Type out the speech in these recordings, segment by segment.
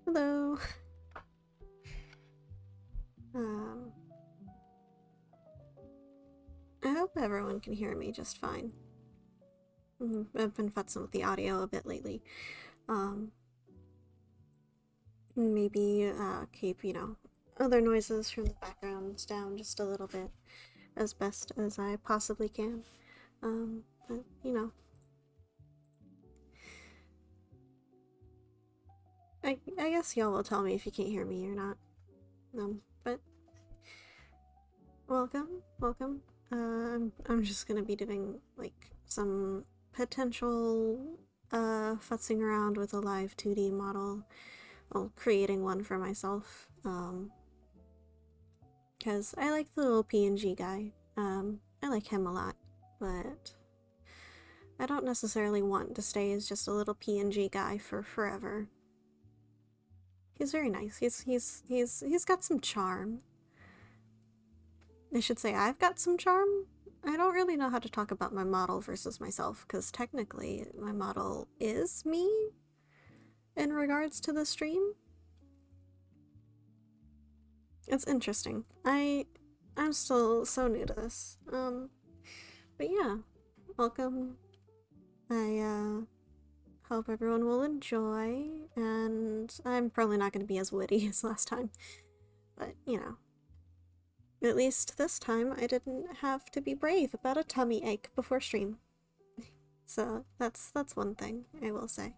Hello. Um, I hope everyone can hear me just fine. I've been futzing with the audio a bit lately. Um, Maybe keep, other noises from the backgrounds down just a little bit as best as I possibly can. But, I guess y'all will tell me if you can't hear me or not. But welcome. I'm just gonna be doing like some potential futzing around with a live 2D model. Well, creating one for myself. Because I like the little PNG guy. I like him a lot, but I don't necessarily want to stay as just a little PNG guy for forever. He's very nice. He's got some charm. I should say I've got some charm. I don't really know how to talk about my model versus myself, because technically my model is me in regards to the stream. It's interesting. I'm still so new to this. But yeah, welcome. I hope everyone will enjoy, and I'm probably not going to be as witty as last time, but at least this time I didn't have to be brave about a tummy ache before stream. So that's one thing I will say.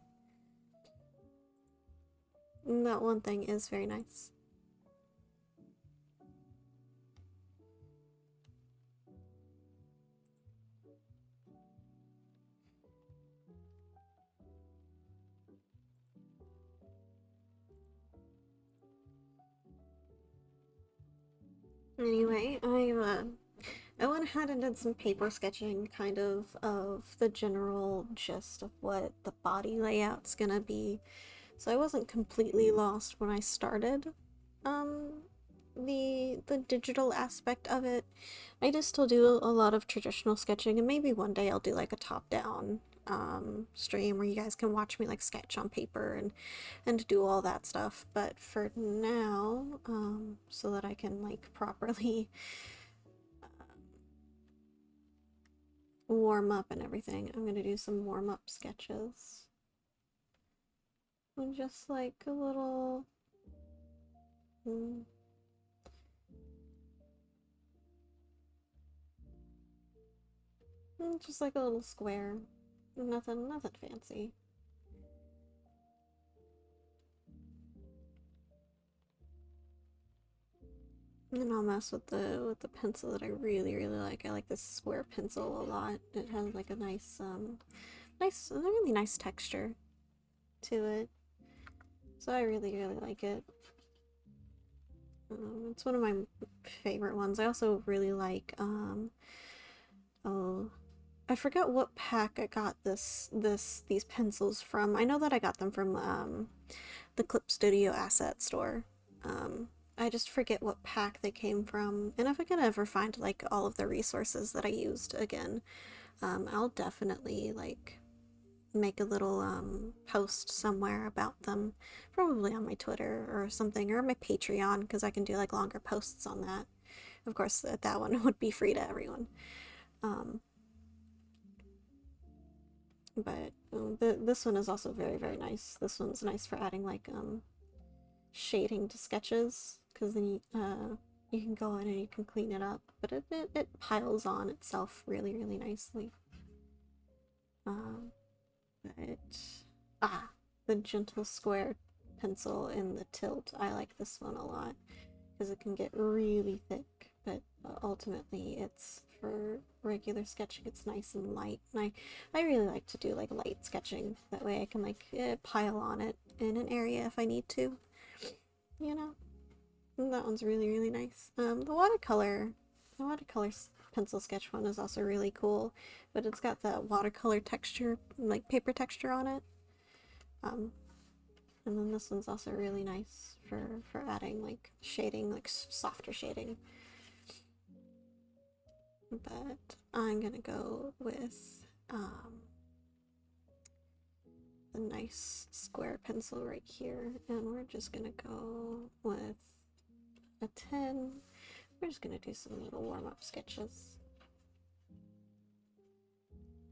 And that one thing is very nice. Anyway, I went ahead and did some paper sketching, kind of the general gist of what the body layout's gonna be. So I wasn't completely lost when I started the digital aspect of it. I do still do a lot of traditional sketching, and maybe one day I'll do like a top-down stream where you guys can watch me like sketch on paper and do all that stuff. But for now, so that I can like properly warm up and everything, I'm gonna do some warm-up sketches. And just like a little just like a little square. Nothing fancy. And I'll mess with the pencil that I really like. I like this square pencil a lot. It has like a nice a really nice texture to it. So I really like it. It's one of my favorite ones. I also really like oh, I forget what pack I got these pencils from. I know that I got them from the Clip Studio asset store. I just forget what pack they came from, and if I can ever find like all of the resources that I used again, I'll definitely like make a little post somewhere about them, probably on my Twitter or something, or my Patreon, because I can do like longer posts on that. Of course, that one would be free to everyone. But this one is also very nice. This one's nice for adding like shading to sketches, because then you can go in and you can clean it up, but it piles on itself really nicely. But the gentle square pencil in the tilt, I like this one a lot because it can get really thick, but ultimately it's for regular sketching, it's nice and light. And I really like to do like light sketching, that way I can like pile on it in an area if I need to, and that one's really nice. The watercolor pencil sketch one is also really cool, but it's got that watercolor texture, like paper texture on it. And then this one's also really nice for adding like shading, like softer shading. But I'm gonna go with the nice square pencil right here, and we're just gonna go with a 10. We're just gonna do some little warm-up sketches.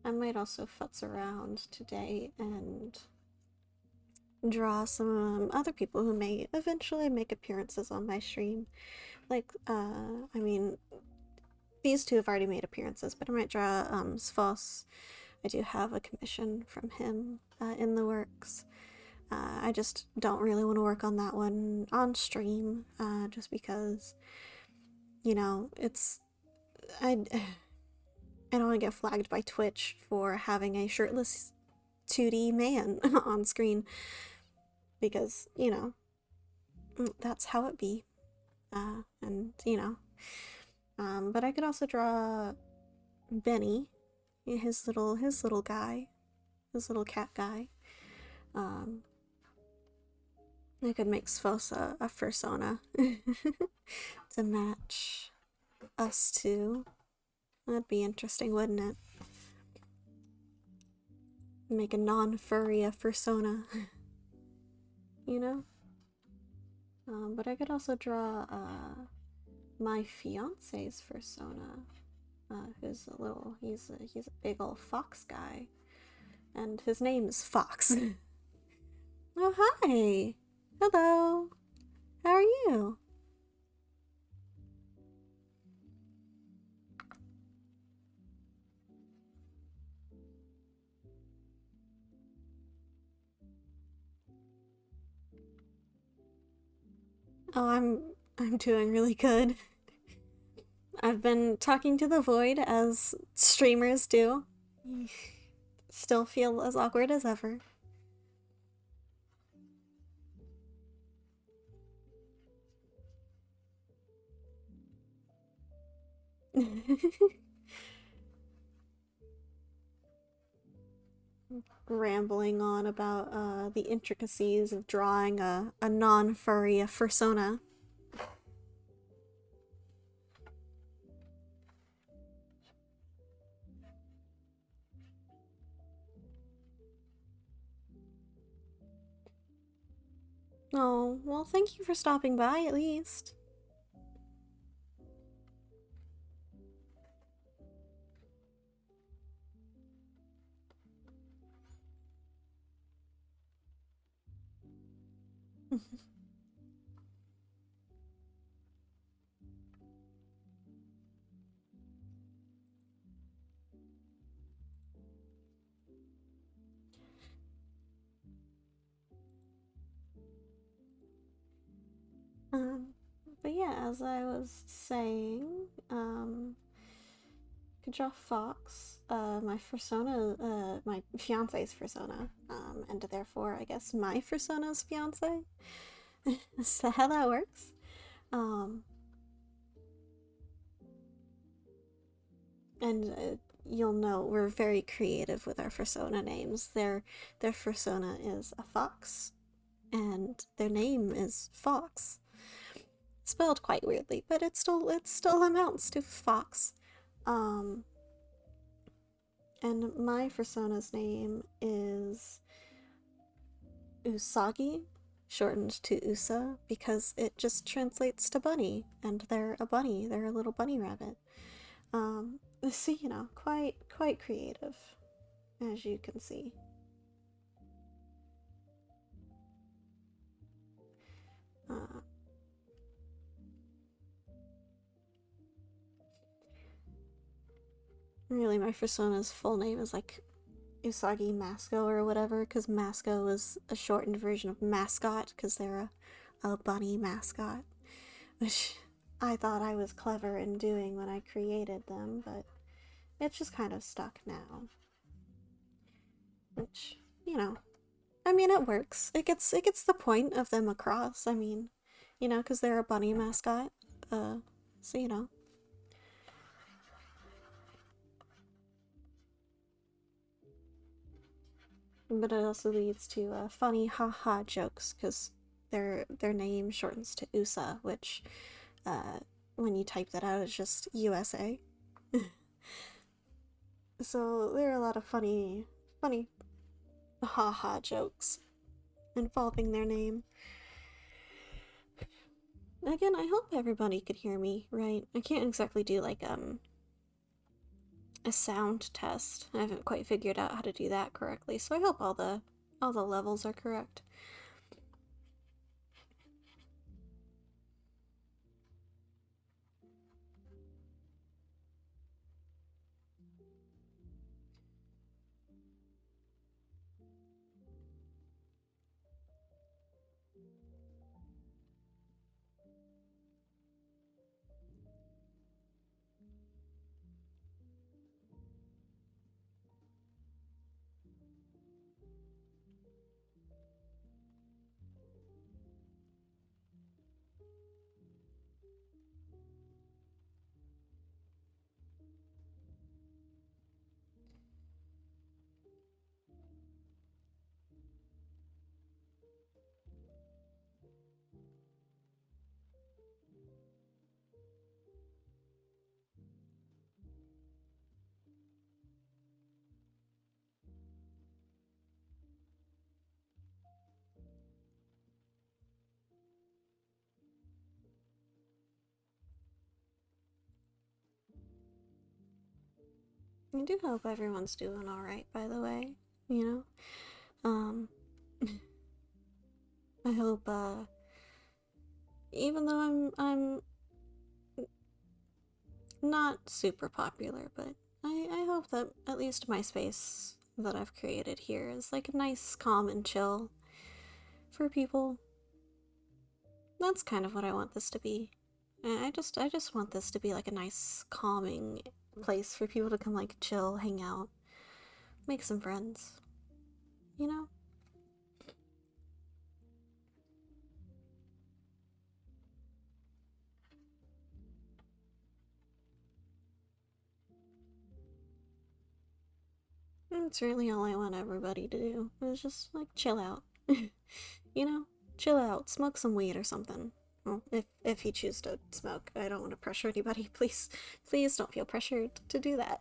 I might also futz around today and draw some other people who may eventually make appearances on my stream. Like, I mean, these two have already made appearances, but I might draw Svos. I do have a commission from him in the works. I just don't really want to work on that one on stream, just because, you know, I don't want to get flagged by Twitch for having a shirtless 2D man on screen, because, you know, that's how it be. And, you know, but I could also draw Benny, his little guy, his little cat guy. I could make Svos a fursona to match us two. That'd be interesting, wouldn't it? Make a non-furry a fursona. You know? But I could also draw my fiance's fursona, who's he's a big old fox guy, and his name is Fox. Oh, hi! Hello! How are you? Oh, I'm doing really good. I've been talking to the void as streamers do. Still feel as awkward as ever. Rambling on about the intricacies of drawing a non-furry fursona. Oh, well, thank you for stopping by at least. Um, but yeah, as I was saying, could draw Fox, my fursona, my fiance's fursona, and therefore, I guess, my fursona's fiance. Is that how that works? And you'll know we're very creative with our fursona names. Their fursona is a fox, and their name is Fox. Spelled quite weirdly, but it still amounts to Fox. And my fursona's name is Usagi, shortened to Usa, because it just translates to bunny, and they're a bunny. They're a little bunny rabbit. So you know, quite creative, as you can see. Really, my fursona's full name is like Usagi Masco or whatever, because Masco is a shortened version of mascot, because they're a bunny mascot, which I thought I was clever in doing when I created them, but it's just kind of stuck now. Which, you know, I mean, it works. It gets the point of them across. I mean, you know, because they're a bunny mascot. So you know. but it also leads to funny haha jokes because their name shortens to USA, which when you type that out, it's just USA. So there are a lot of funny haha jokes involving their name. Again, I hope everybody could hear me, right? I can't exactly do like a sound test. I haven't quite figured out how to do that correctly, so I hope all the levels are correct. I do hope everyone's doing alright, by the way. You know? I hope, even though I'm not super popular, but I hope that at least my space that I've created here is like nice, calm, and chill for people. That's kind of what I want this to be. I just want this to be like a nice, calming place for people to come like chill, hang out, make some friends. You know? That's really all I want everybody to do. Is just like chill out. You know? Chill out, smoke some weed or something. Well, if you choose to smoke, I don't want to pressure anybody. Please don't feel pressured to do that.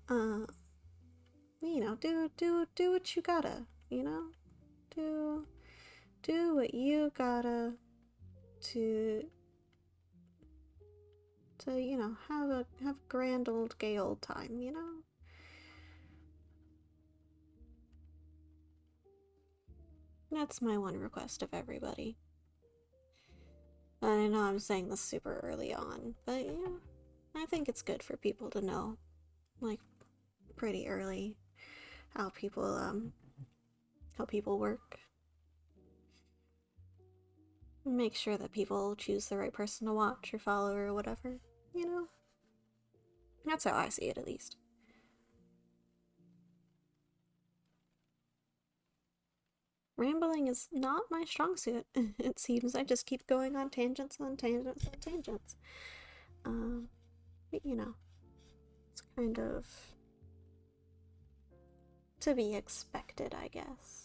uh, do what you gotta. You know, do what you gotta to have a grand old gay old time. You know. That's my one request of everybody. I know I'm saying this super early on, but I think it's good for people to know, like, pretty early how people work. Make sure that people choose the right person to watch or follow or whatever, you know? That's how I see it, at least. Rambling is not my strong suit. It seems I just keep going on tangents on tangents on tangents. But it's kind of to be expected, I guess.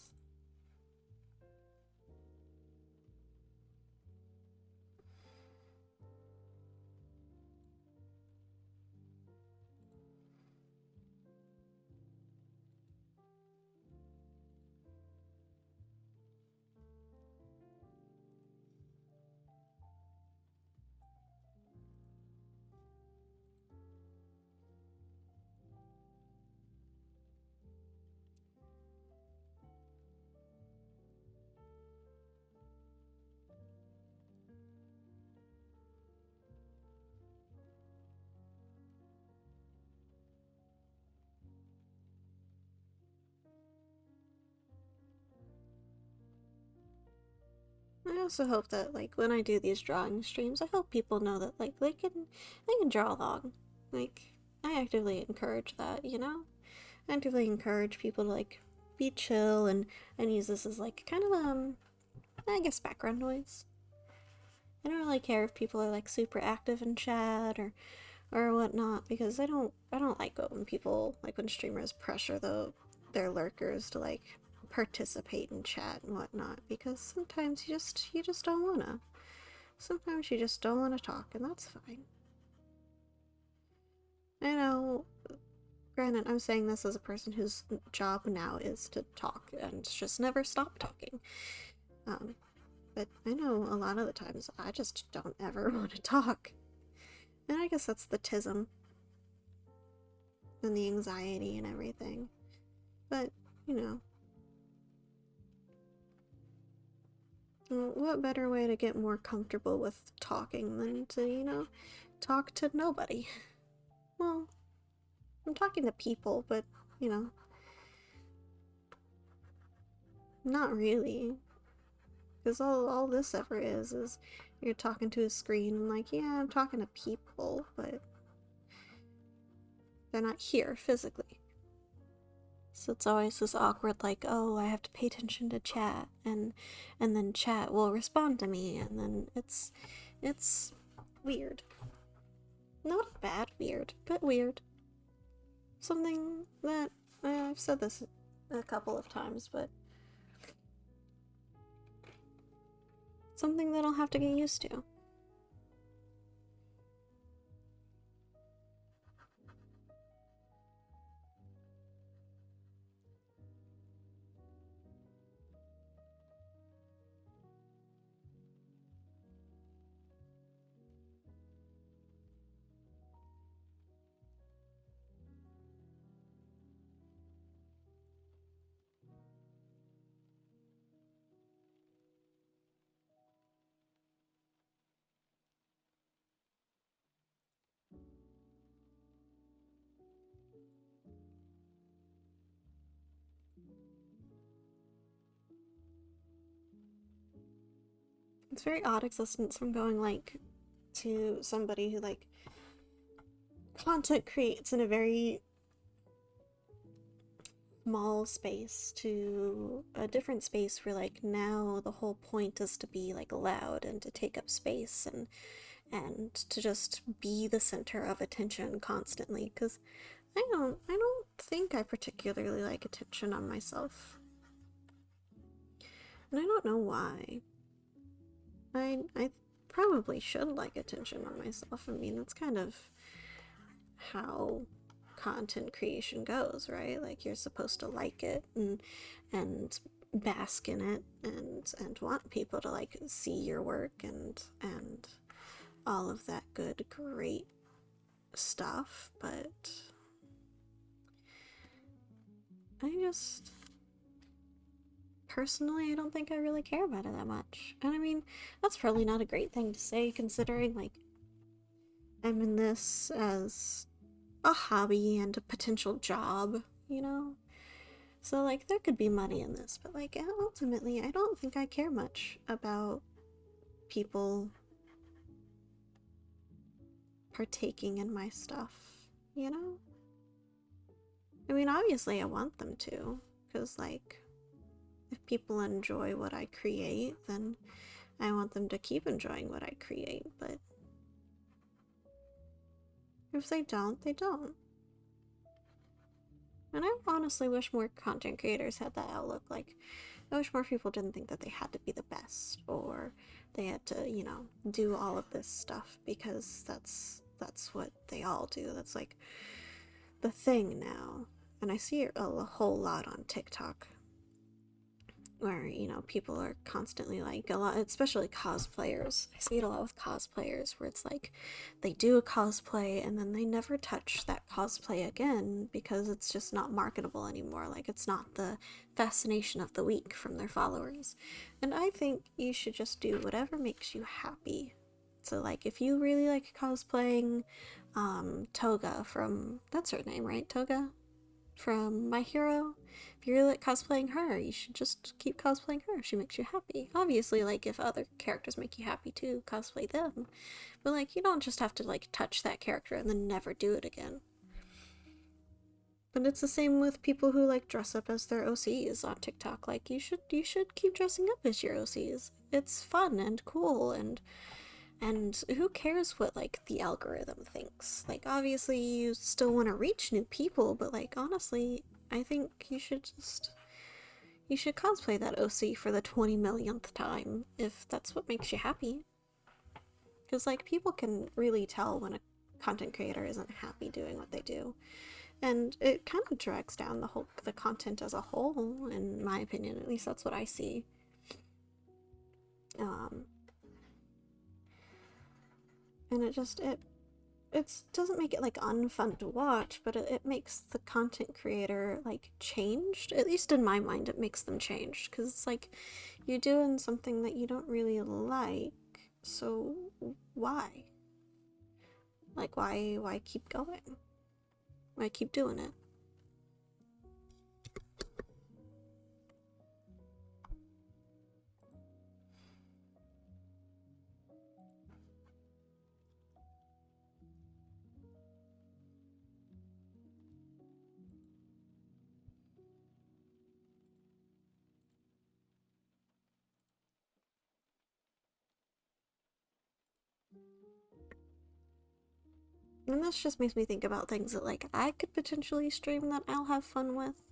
I also hope that like when I do these drawing streams, I hope people know that like they can draw along. Like I actively encourage that, I actively encourage people to like be chill and use this as like kind of I guess background noise. I don't really care if people are like super active in chat or whatnot because I don't like it when people like when streamers pressure the their lurkers to like participate in chat and whatnot, because sometimes you just don't wanna. Sometimes you just don't want to talk, and that's fine. I know, granted, I'm saying this as a person whose job now is to talk and just never stop talking. But I know a lot of the times I just don't ever want to talk. And I guess that's the tism and the anxiety and everything. But, you know, what better way to get more comfortable with talking than to, you know, talk to nobody? Well, I'm talking to people, but, you know, not really. Because all this ever is you're talking to a screen and like, yeah, I'm talking to people, but they're not here physically. So it's always this awkward, like, oh, I have to pay attention to chat, and then chat will respond to me, and then it's weird. Not bad weird, but weird. Something that I've said this a couple of times, but something that I'll have to get used to. It's very odd existence from going like to somebody who like content creates in a very small space to a different space where like now the whole point is to be like loud and to take up space and to just be the center of attention constantly, because I don't think I particularly like attention on myself, and I don't know why. I probably should like attention on myself. I mean, that's kind of how content creation goes, right? Like you're supposed to like it and bask in it and want people to like see your work and all of that good great stuff, but I just personally I don't think I really care about it that much. And I mean, that's probably not a great thing to say considering like I'm in this as a hobby and a potential job, you know? So, like, there could be money in this, but, like, ultimately, I don't think I care much about people partaking in my stuff, you know? I mean, obviously, I want them to, because, like, if people enjoy what I create, then I want them to keep enjoying what I create, but if they don't, they don't. And I honestly wish more content creators had that outlook. Like, I wish more people didn't think that they had to be the best or they had to, you know, do all of this stuff because that's what they all do. That's like the thing now. And I see it a whole lot on TikTok where, you know, people are constantly like a lot, especially cosplayers. I see it a lot with cosplayers where it's like they do a cosplay and then they never touch that cosplay again because it's just not marketable anymore. Like it's not the fascination of the week from their followers. And I think you should just do whatever makes you happy. So like if you really like cosplaying Toga from, that's her name, right? Toga from My Hero. If you really like cosplaying her, you should just keep cosplaying her. She makes you happy. Obviously, like, if other characters make you happy too, cosplay them. But, like, you don't just have to, like, touch that character and then never do it again. But it's the same with people who, like, dress up as their OCs on TikTok. Like, you should keep dressing up as your OCs. It's fun and cool and who cares what like the algorithm thinks? Like obviously you still want to reach new people, but like honestly, I think you should cosplay that OC for the 20 millionth time if that's what makes you happy. Because, like, people can really tell when a content creator isn't happy doing what they do. And it kind of drags down the content as a whole, in my opinion. At least that's what I see. Um, and it doesn't make it like unfun to watch, but it makes the content creator like changed. At least in my mind, it makes them changed because it's like you're doing something that you don't really like. So why? Like why keep going? Why keep doing it? And this just makes me think about things that like I could potentially stream that I'll have fun with.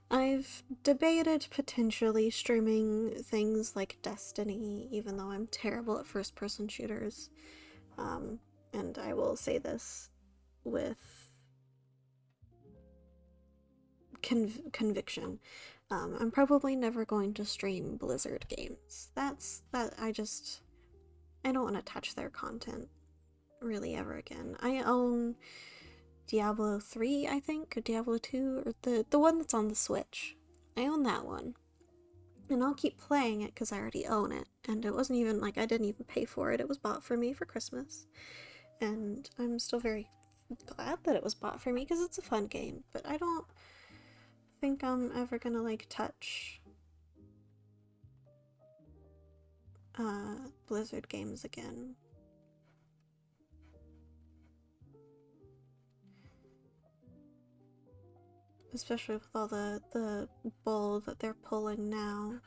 I've debated potentially streaming things like Destiny, even though I'm terrible at first person shooters. And I will say this with conviction. I'm probably never going to stream Blizzard games. I don't want to touch their content really ever again. I own Diablo 3, I think, or Diablo 2, or the one that's on the Switch. I own that one. And I'll keep playing it because I already own it. And it wasn't even like I didn't even pay for it. It was bought for me for Christmas. And I'm still very glad that it was bought for me because it's a fun game. But I don't think I'm ever gonna like touch Blizzard games again. Especially with all the bull that they're pulling now.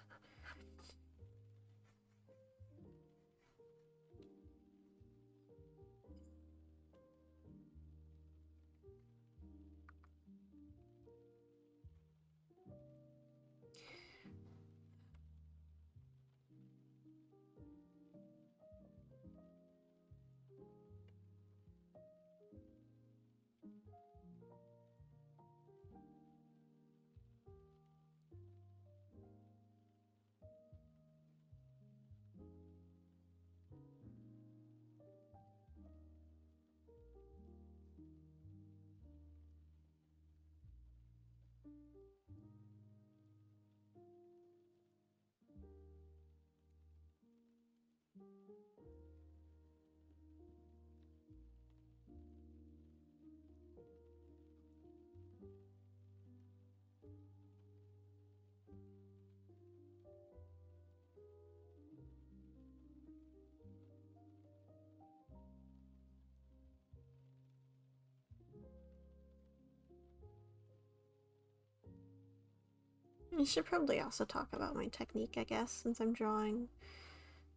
I should probably also talk about my technique, I guess, since I'm drawing.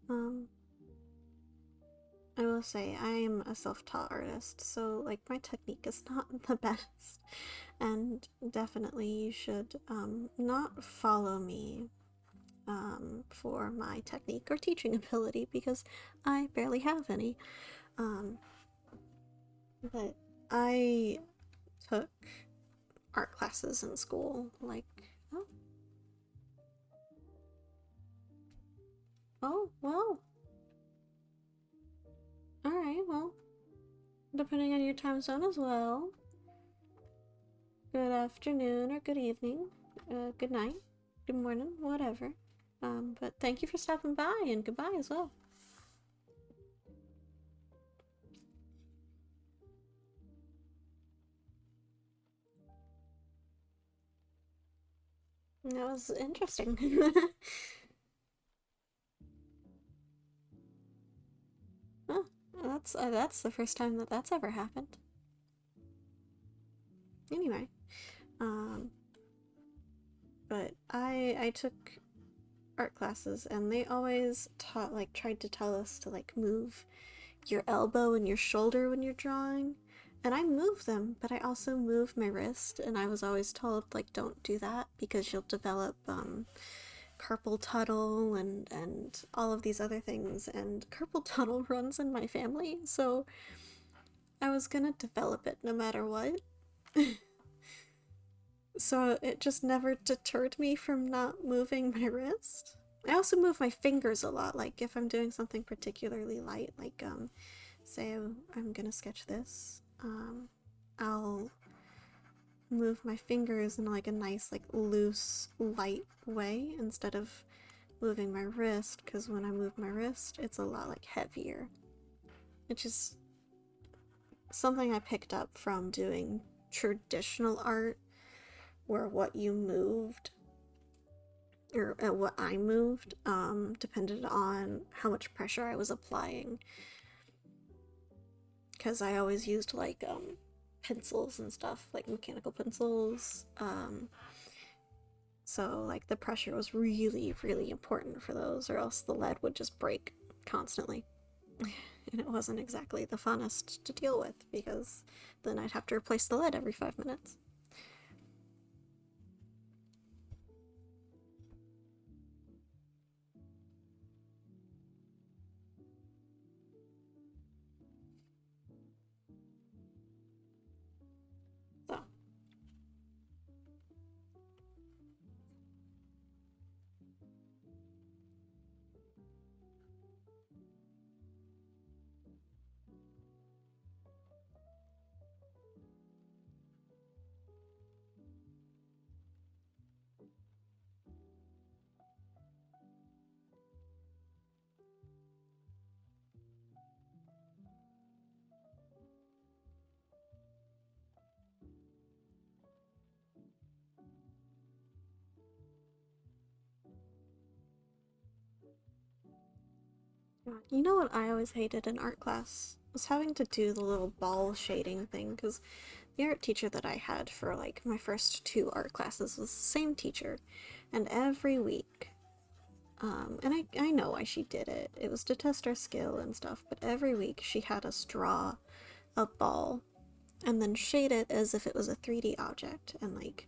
Um, I will say I am a self-taught artist, so like my technique is not the best, and definitely you should not follow me for my technique or teaching ability because I barely have any. Um, but I took art classes in school, like oh, oh well, all right, well, depending on your time zone as well. Good afternoon or good evening, good night, good morning, whatever. But thank you for stopping by and goodbye as well. That was interesting. Oh, that's the first time that that's ever happened. Anyway, um, but I took art classes and they always tried to tell us to like move your elbow and your shoulder when you're drawing, And I move them, but I also move my wrist, and I was always told, like, don't do that because you'll develop carpal tunnel and all of these other things, and carpal tunnel runs in my family, so I was gonna develop it no matter what. So it just never deterred me from not moving my wrist. I also move my fingers a lot, like if I'm doing something particularly light, like say I'm gonna sketch this, I'll move my fingers in like a nice, like loose, light way instead of moving my wrist, because when I move my wrist, it's a lot like heavier. Which is something I picked up from doing traditional art, where what you moved or what I moved depended on how much pressure I was applying. Because I always used like pencils and stuff, like mechanical pencils. So like the pressure was really, really important for those, or else the lead would just break constantly. And it wasn't exactly the funnest to deal with because then I'd have to replace the lead every 5 minutes. So God, you know what I always hated in art class was having to do the little ball shading thing, because the art teacher that I had for like my first two art classes was the same teacher, and every week, and I know why she did it. It was to test our skill and stuff, but every week she had us draw a ball and then shade it as if it was a 3D object, and like,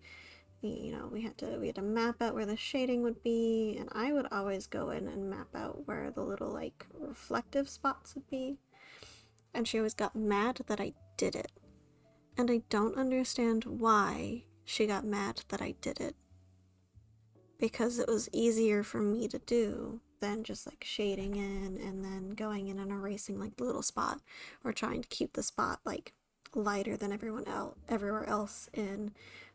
you know, we had to map out where the shading would be, and I would always go in and map out where the little like reflective spots would be, and she always got mad that I did it. And I don't understand why she got mad that I did it, because it was easier for me to do than just like shading in and then going in and erasing like the little spot, or trying to keep the spot like lighter than everywhere else in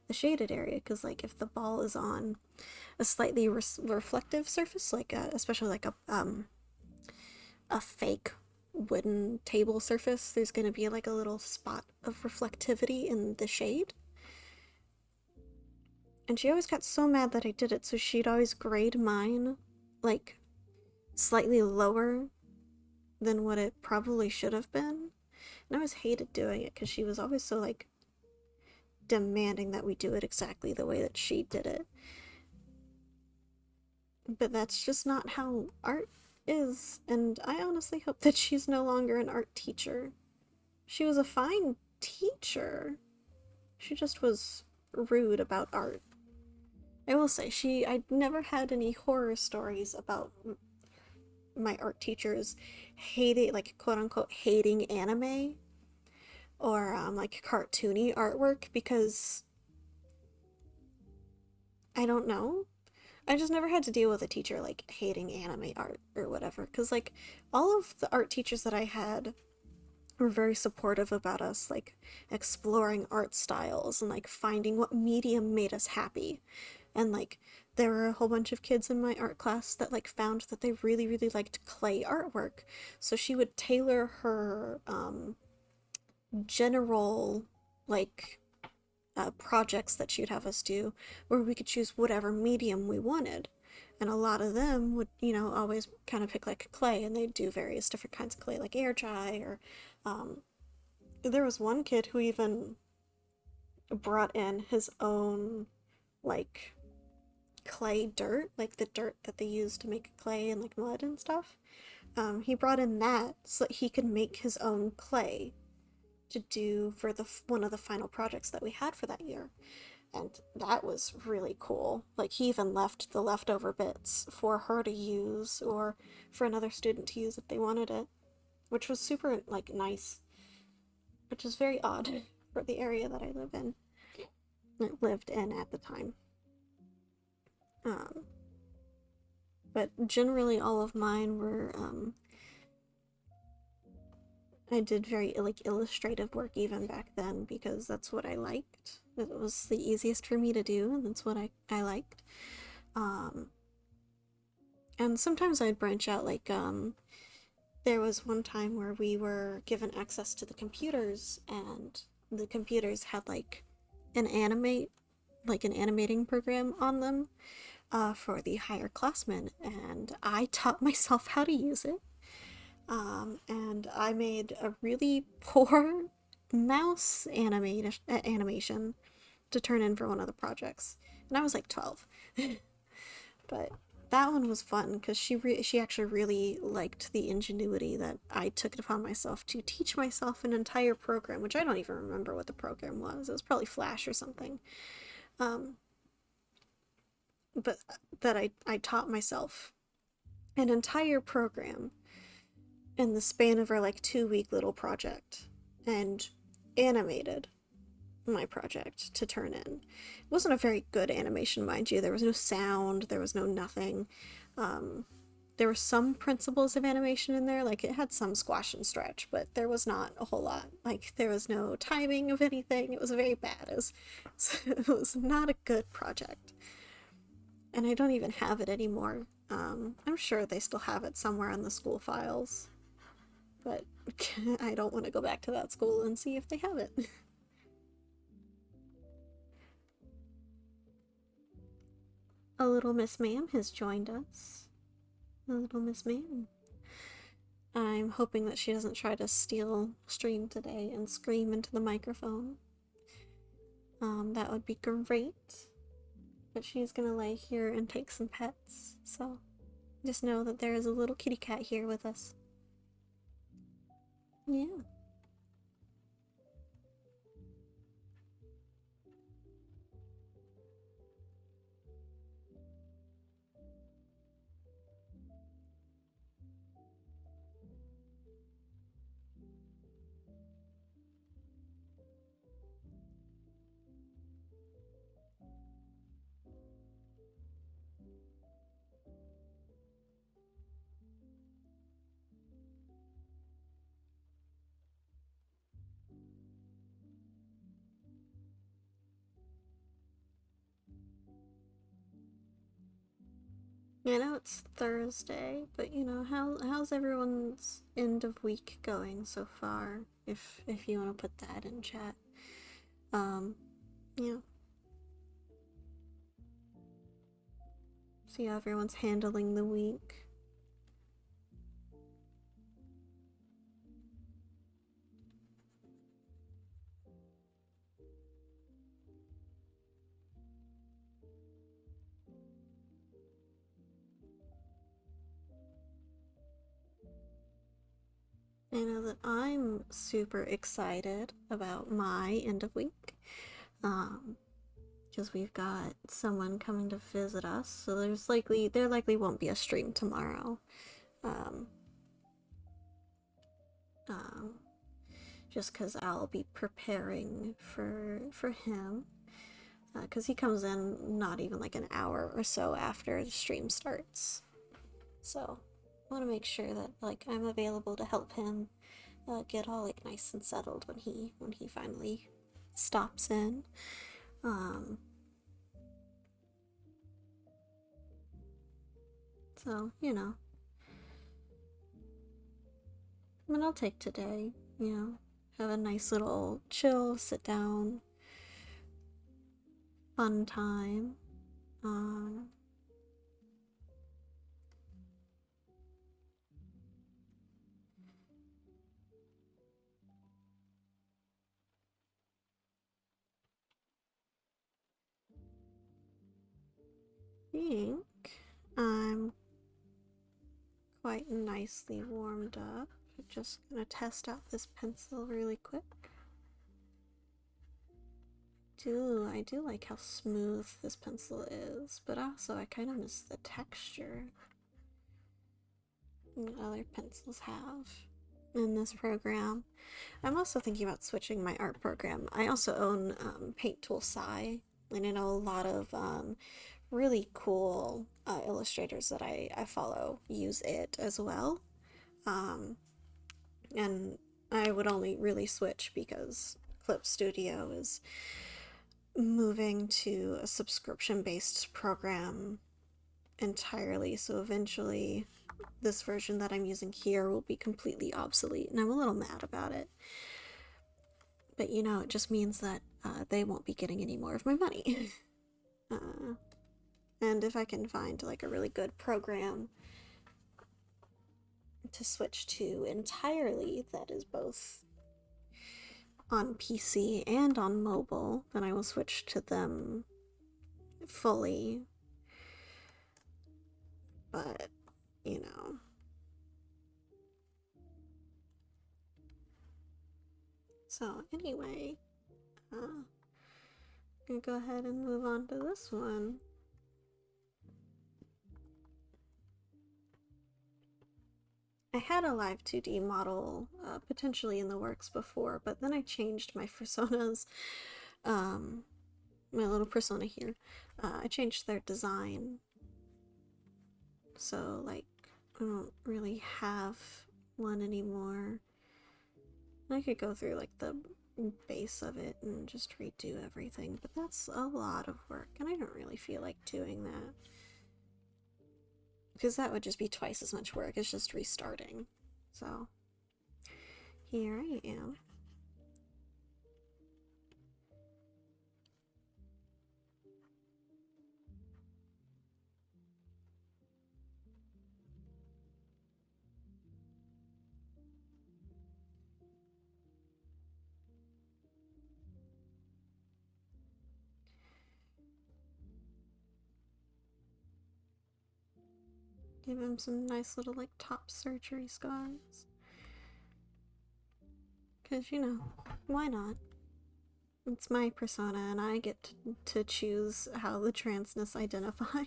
the shaded area. Because like if the ball is on a slightly reflective surface, like especially like a fake wooden table surface, there's going to be like a little spot of reflectivity in the shade. And she always got so mad that I did it, so she'd always grade mine like slightly lower than what it probably should have been. And I always hated doing it because she was always so like demanding that we do it exactly the way that she did it. But that's just not how art is, and I honestly hope that she's no longer an art teacher. She was a fine teacher. She just was rude about art. I will say, I never had any horror stories about my art teachers hating, like, quote unquote, hating anime or, like, cartoony artwork, because I don't know. I just never had to deal with a teacher, like, hating anime art or whatever, because, like, all of the art teachers that I had were very supportive about us, like, exploring art styles and, like, finding what medium made us happy. And like there were a whole bunch of kids in my art class that like found that they really, really liked clay artwork, so she would tailor her general like projects that she'd have us do, where we could choose whatever medium we wanted. And a lot of them would, you know, always kind of pick like clay, and they'd do various different kinds of clay, like air dry, or there was one kid who even brought in his own like clay dirt, like the dirt that they use to make clay and like mud and stuff. He brought in that so that he could make his own clay. to do for the one of the final projects that we had for that year. And that was really cool. Like, he even left the leftover bits for her to use or for another student to use if they wanted it, which was super, like, nice, which is very odd for the area that I lived in at the time. Um, but generally, all of mine were, I did very, like, illustrative work even back then because that's what I liked. It was the easiest for me to do, and that's what I liked. Um, and sometimes I'd branch out, like, there was one time where we were given access to the computers, and the computers had, like, an animating program on them, for the higher classmen, and I taught myself how to use it. And I made a really poor mouse animation to turn in for one of the projects, and I was like 12. But that one was fun because she actually really liked the ingenuity that I took it upon myself to teach myself an entire program, which I don't even remember what the program was. It was probably Flash or something. Um, but that I taught myself an entire program in the span of our like 2 week little project and animated my project to turn in. It wasn't a very good animation, mind you. There was no sound, there was no nothing. Um, there were some principles of animation in there, like it had some squash and stretch, but there was not a whole lot. Like there was no timing of anything. It was very bad. It was not a good project. And I don't even have it anymore. I'm sure they still have it somewhere in the school files, but I don't want to go back to that school and see if they have it. A little Miss Ma'am has joined us. A little Miss Ma'am. I'm hoping that she doesn't try to steal stream today and scream into the microphone. That would be great. But she's gonna lay here and take some pets, so just know that there is a little kitty cat here with us. Yeah. I know it's Thursday, but you know, how's everyone's end of week going so far? If you want to put that in chat. Um, yeah. See how everyone's handling the week. I know that I'm super excited about my end of week. Because we've got someone coming to visit us, so there likely won't be a stream tomorrow. Um, um, just because I'll be preparing for him, because he comes in not even like an hour or so after the stream starts. So I want to make sure that like I'm available to help him get all like nice and settled when he finally stops in. Um, so you know, I mean, I'll take today. You know, have a nice little chill, sit down, fun time. Um, think I'm quite nicely warmed up. I'm just gonna test out this pencil really quick. I do like how smooth this pencil is, but also I kind of miss the texture that other pencils have in this program. I'm also thinking about switching my art program. I also own Paint Tool Sai, and I know a lot of really cool illustrators that I follow use it as well. And I would only really switch because Clip Studio is moving to a subscription-based program entirely, so eventually this version that I'm using here will be completely obsolete, and I'm a little mad about it. But you know, it just means that they won't be getting any more of my money. And if I can find like a really good program to switch to entirely that is both on PC and on mobile, then I will switch to them fully. But, you know. So, anyway, I'm gonna go ahead and move on to this one. I had a live2d model potentially in the works before, but then I changed my personas. My little persona here. I changed their design. So, like, I don't really have one anymore. I could go through, like, the base of it and just redo everything, but that's a lot of work, and I don't really feel like doing that. Because that would just be twice as much work as just restarting. So, here I am. Give him some nice little, like, top surgery scars. Because, you know, why not? It's my persona, and I get to choose how the transness identifies.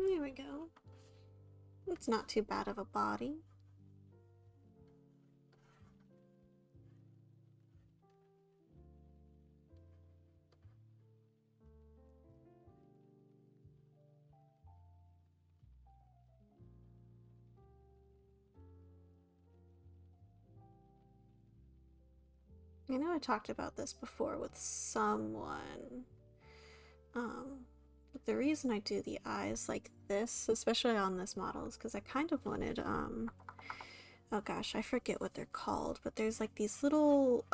There we go. It's not too bad of a body. I know I talked about this before with someone. But the reason I do the eyes like this, especially on this model, is because I kind of wanted, oh gosh, I forget what they're called, but there's like these little,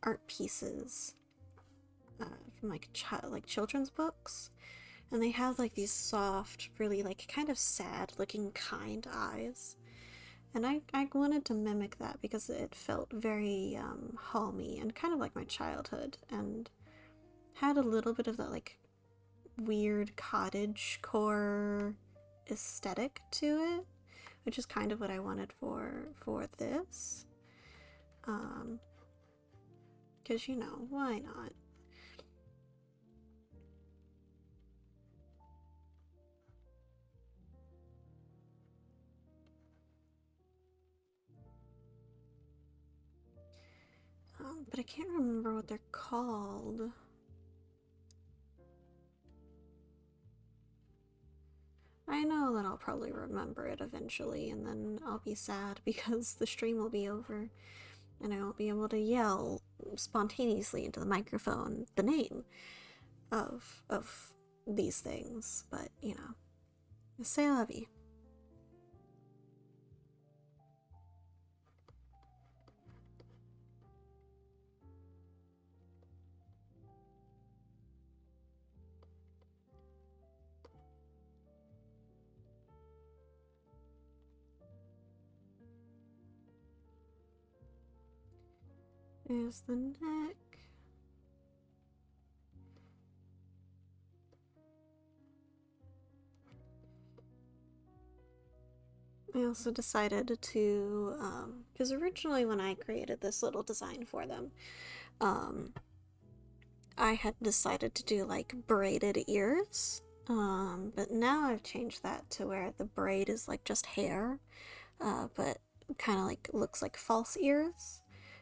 art pieces, from like children's books, and they have like these soft, really like kind of sad looking kind eyes. And I wanted to mimic that because it felt very homey and kind of like my childhood, and had a little bit of that like weird cottage core aesthetic to it, which is kind of what I wanted for this. Because you know, why not? But I can't remember what they're called. I know that I'll probably remember it eventually, and then I'll be sad because the stream will be over and I won't be able to yell spontaneously into the microphone the name of these things. But you know, c'est la vie. There's the neck. I also decided to, because originally when I created this little design for them, I had decided to do like braided ears, but now I've changed that to where the braid is like just hair, but kind of like looks like false ears.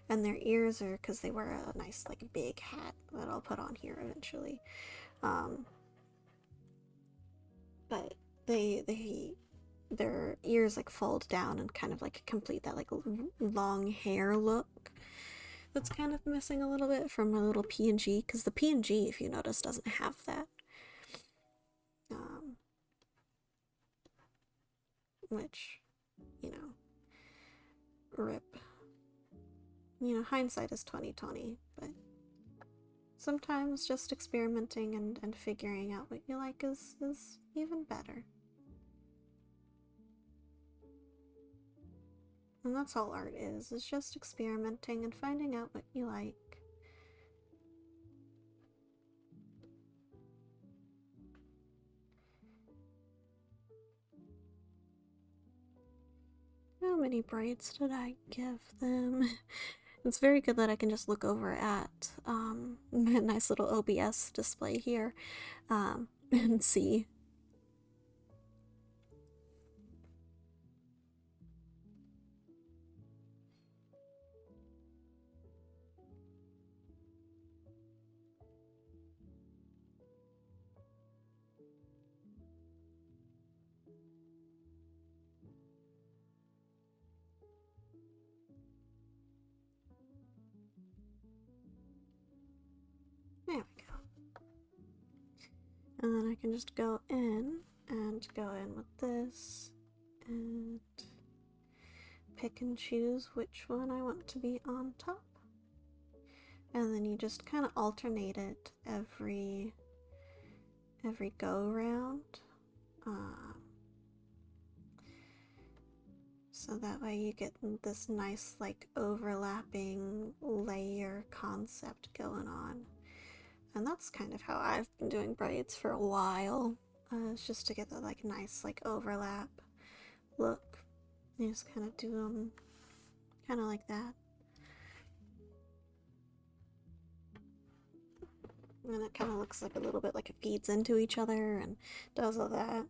And their ears are because they wear a nice like big hat that I'll put on here eventually. But their ears like fold down and kind of like complete that like long hair look that's kind of missing a little bit from my little PNG, because the PNG, if you notice, doesn't have that. Which, you know, rip. You know, hindsight is 2020, but sometimes just experimenting and figuring out what you like is even better. And that's all art is just experimenting and finding out what you like. How many braids did I give them? It's very good that I can just look over at my nice little OBS display here and see. There we go. And then I can just go in and go in with this and pick and choose which one I want to be on top. And then you just kind of alternate it every go round. So that way you get this nice like overlapping layer concept going on. And that's kind of how I've been doing braids for a while. It's just to get that like nice like overlap look. You just kind of do them kind of like that. And it kind of looks like a little bit like it feeds into each other and does all that.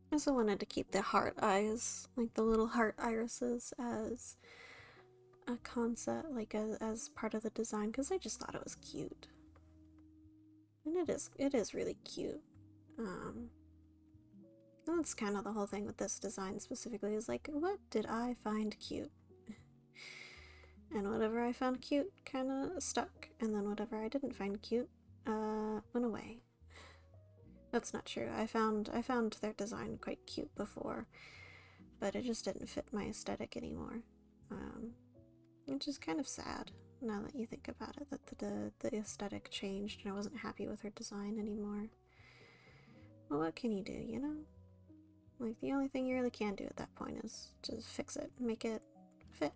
I also wanted to keep the heart eyes, like the little heart irises, as a concept, like as part of the design, because I just thought it was cute. And it is really cute. That's kind of the whole thing with this design specifically, is like, what did I find cute? And whatever I found cute kind of stuck, and then whatever I didn't find cute went away. That's not true. I found their design quite cute before, but it just didn't fit my aesthetic anymore. Which is kind of sad now that you think about it, that the aesthetic changed and I wasn't happy with her design anymore. Well, what can you do, you know? Like, the only thing you really can do at that point is just fix it, make it fit.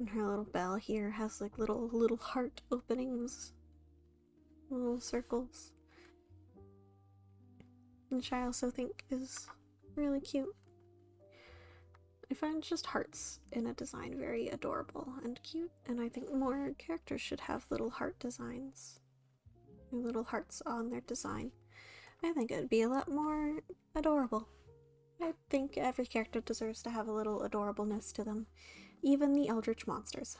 And her little bell here has like little heart openings, little circles, which I also think is really cute. I find just hearts in a design very adorable and cute, and I think more characters should have little heart designs, or little hearts on their design. I think it would be a lot more adorable. I think every character deserves to have a little adorableness to them, even the eldritch monsters.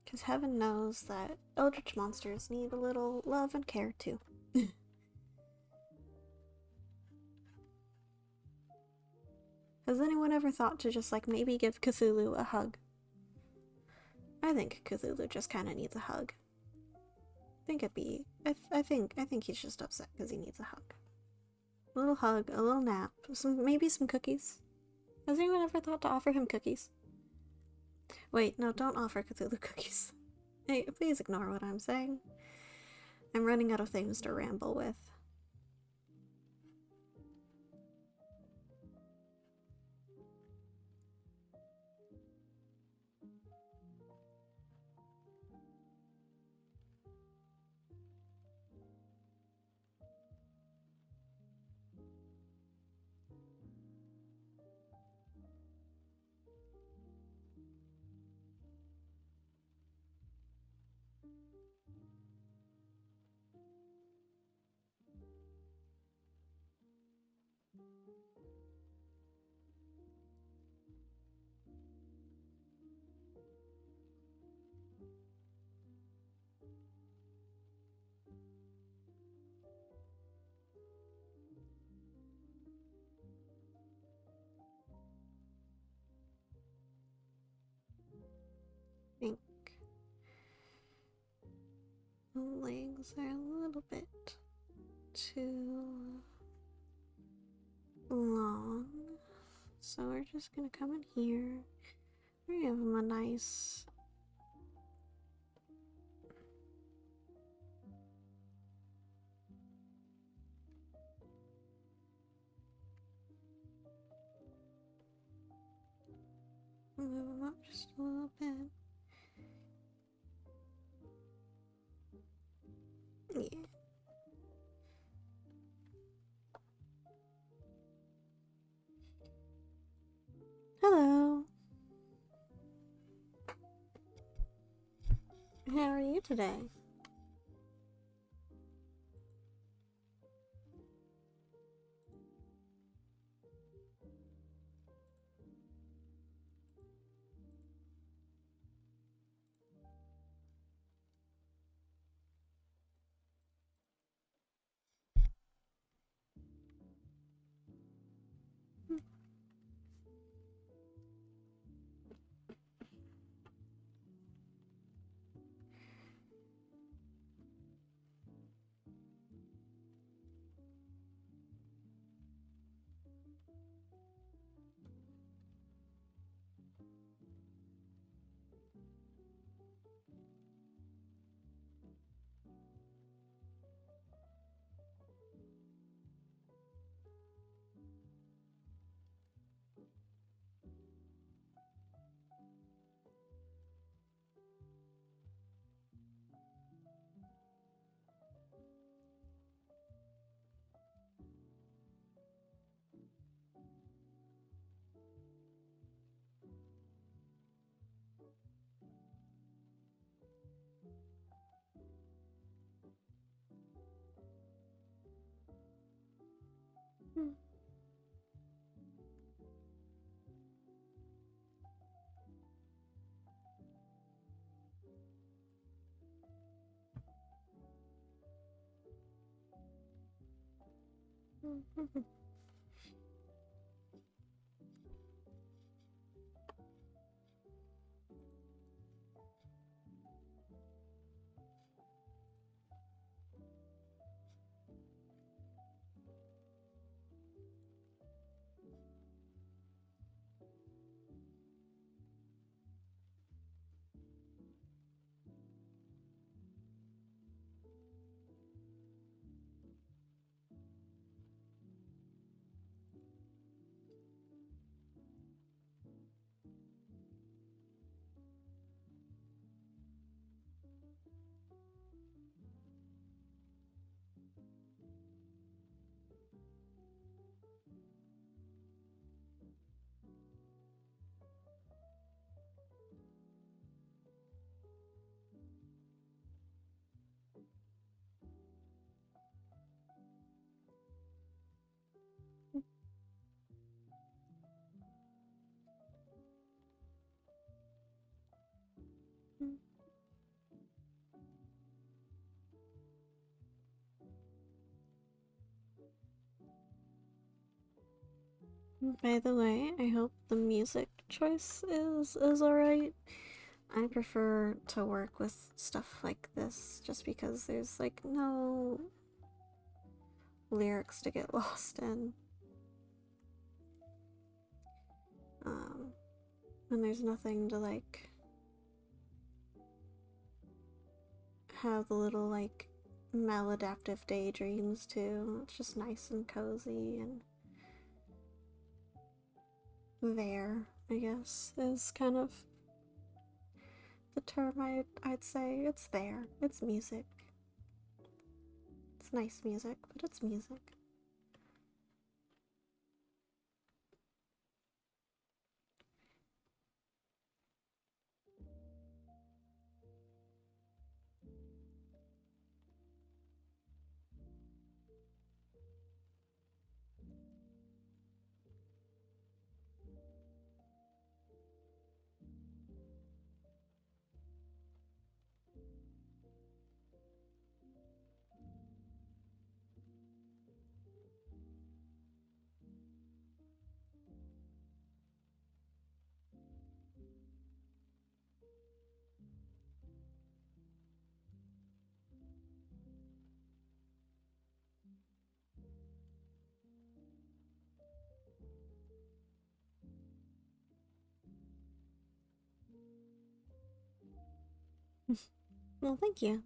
Because heaven knows that eldritch monsters need a little love and care too. Has anyone ever thought to just like maybe give Cthulhu a hug? I think Cthulhu just kind of needs a hug. I think he's just upset because he needs a hug. A little hug, a little nap, maybe some cookies. Has anyone ever thought to offer him cookies? Wait, no, don't offer Cthulhu cookies. Hey, please ignore what I'm saying. I'm running out of things to ramble with. I think the legs are a little bit too long, so we're just gonna come in here. We give him a nice move him up just a little bit. Yeah. Hello. How are you today? Mm. By the way, I hope the music choice is alright. I prefer to work with stuff like this just because there's like no lyrics to get lost in. Um, and there's nothing to like have the little like maladaptive daydreams to. It's just nice and cozy and there, I guess, is kind of the term I'd say. It's there. It's music. It's nice music, but it's music. Well, thank you.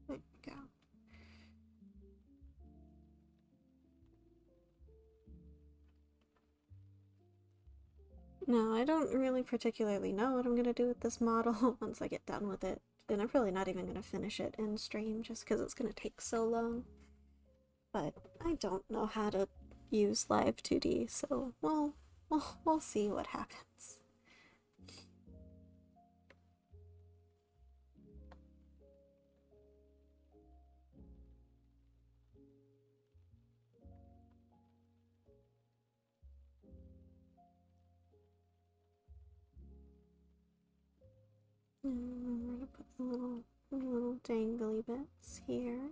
There we go. No, I don't really particularly know what I'm gonna do with this model once I get done with it. And I'm probably not even gonna finish it in stream just because it's gonna take so long. But I don't know how to use live2d, so we'll see what happens. And we're gonna put the little dangly bits here.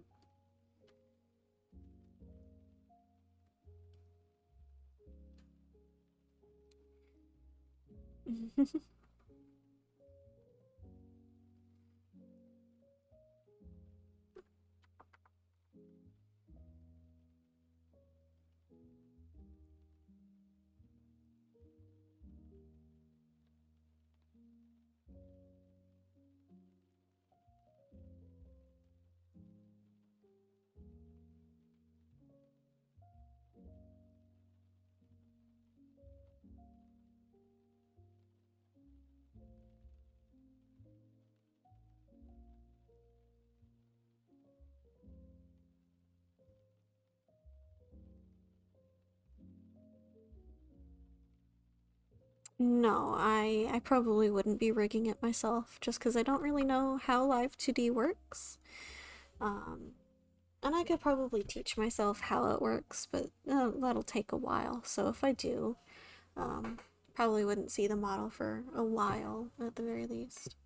No, I probably wouldn't be rigging it myself just because I don't really know how live2d works. Um, and I could probably teach myself how it works, but that'll take a while. So if I do, um, probably wouldn't see the model for a while at the very least.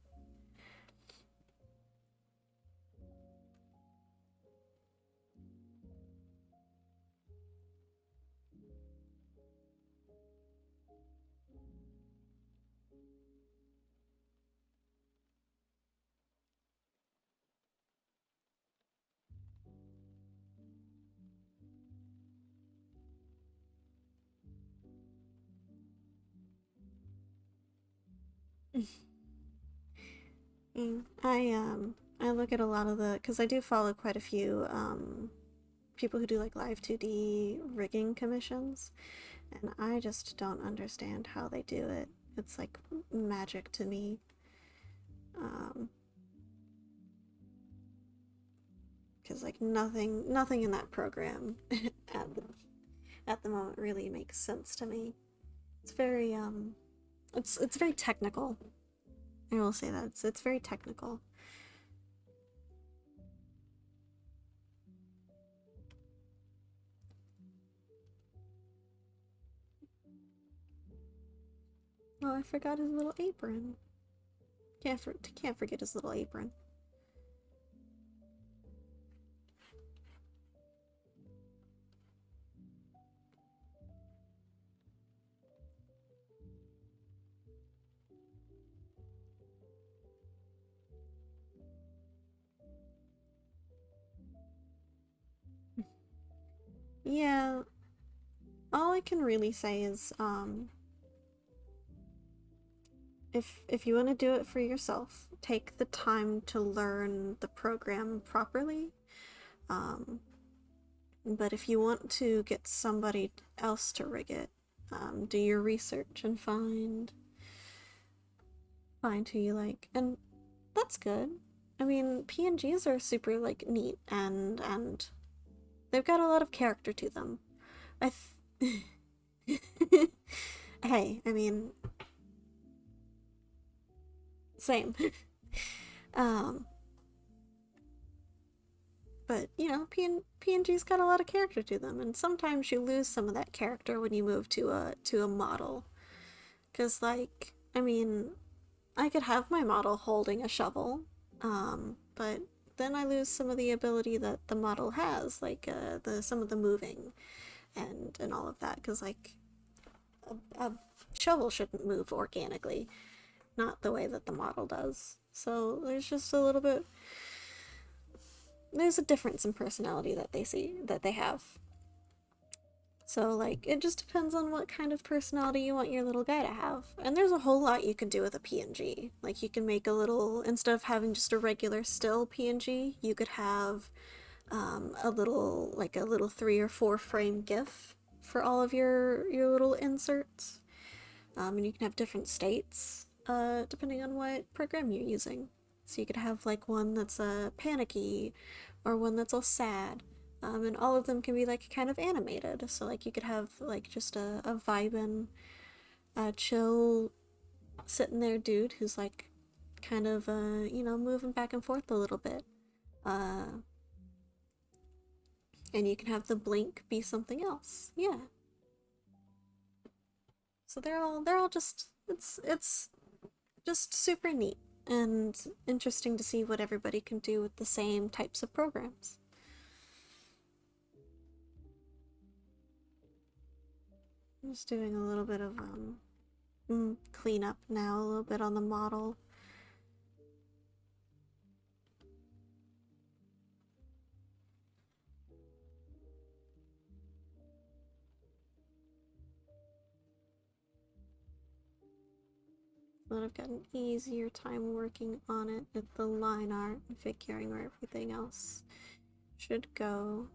I look at a lot of the because I do follow quite a few people who do like live2d rigging commissions, and I just don't understand how they do it. It's like magic to me. Um, because like nothing in that program at the at the moment really makes sense to me. It's very it's very technical. I will say that it's very technical. Oh, I forgot his little apron. Can't forget his little apron. Yeah, all I can really say is if you want to do it for yourself, take the time to learn the program properly. Um, but if you want to get somebody else to rig it, do your research and find who you like, and that's good. I mean, PNGs are super like neat and they've got a lot of character to them. I hey, I mean, same. um, but you know, PNG's got a lot of character to them, and sometimes you lose some of that character when you move to a model. Cause like, I mean, I could have my model holding a shovel, but then I lose some of the ability that the model has, like the some of the moving and all of that. Because like a shovel shouldn't move organically, not the way that the model does. So there's just a little bit. There's a difference in personality that they have. So, like, it just depends on what kind of personality you want your little guy to have. And there's a whole lot you can do with a PNG. Like, you can make a little, instead of having just a regular still PNG, you could have a little 3 or 4 frame GIF for all of your little inserts. And you can have different states, depending on what program you're using. So you could have like one that's panicky, or one that's all sad, and all of them can be like kind of animated. So like you could have like just a vibin', chill, sitting there dude who's like kind of moving back and forth a little bit, uh, and you can have the blink be something else. Yeah. So they're all just it's just super neat and interesting to see what everybody can do with the same types of programs. I'm just doing a little bit of cleanup now, a little bit on the model. But I've got an easier time working on it with the line art and figuring where everything else should go.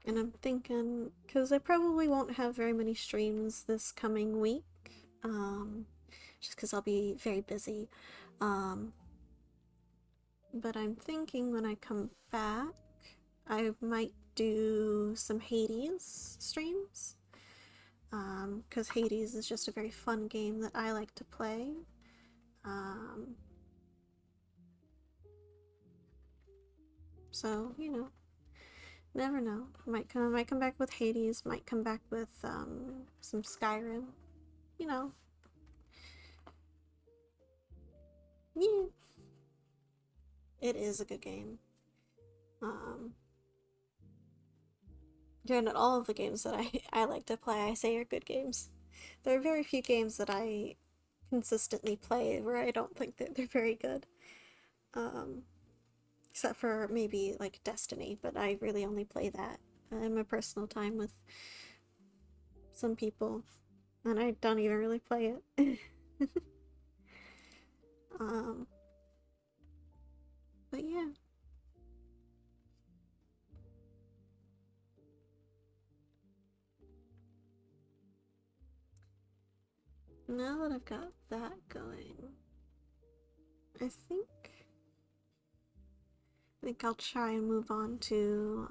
And I'm thinking, because I probably won't have very many streams this coming week, um, just because I'll be very busy. Um, But I'm thinking when I come back, I might do some Hades streams. Because Hades is just a very fun game that I like to play. Um, so, you know, never know. Might come back with Hades, might come back with some Skyrim. You know, yeah, it is a good game. Um, Granted, all of the games that I like to play, I say are good games. There are very few games that I consistently play where I don't think that they're very good. Um, except for maybe like Destiny, but I really only play that in my personal time with some people, and I don't even really play it. um, but yeah. Now that I've got that going, I think I'll try and move on to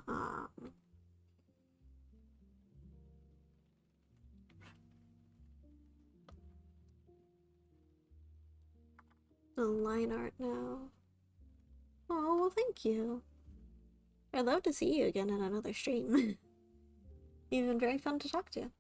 the line art now. Oh, well, thank you. I'd love to see you again in another stream. You've been very fun to talk to.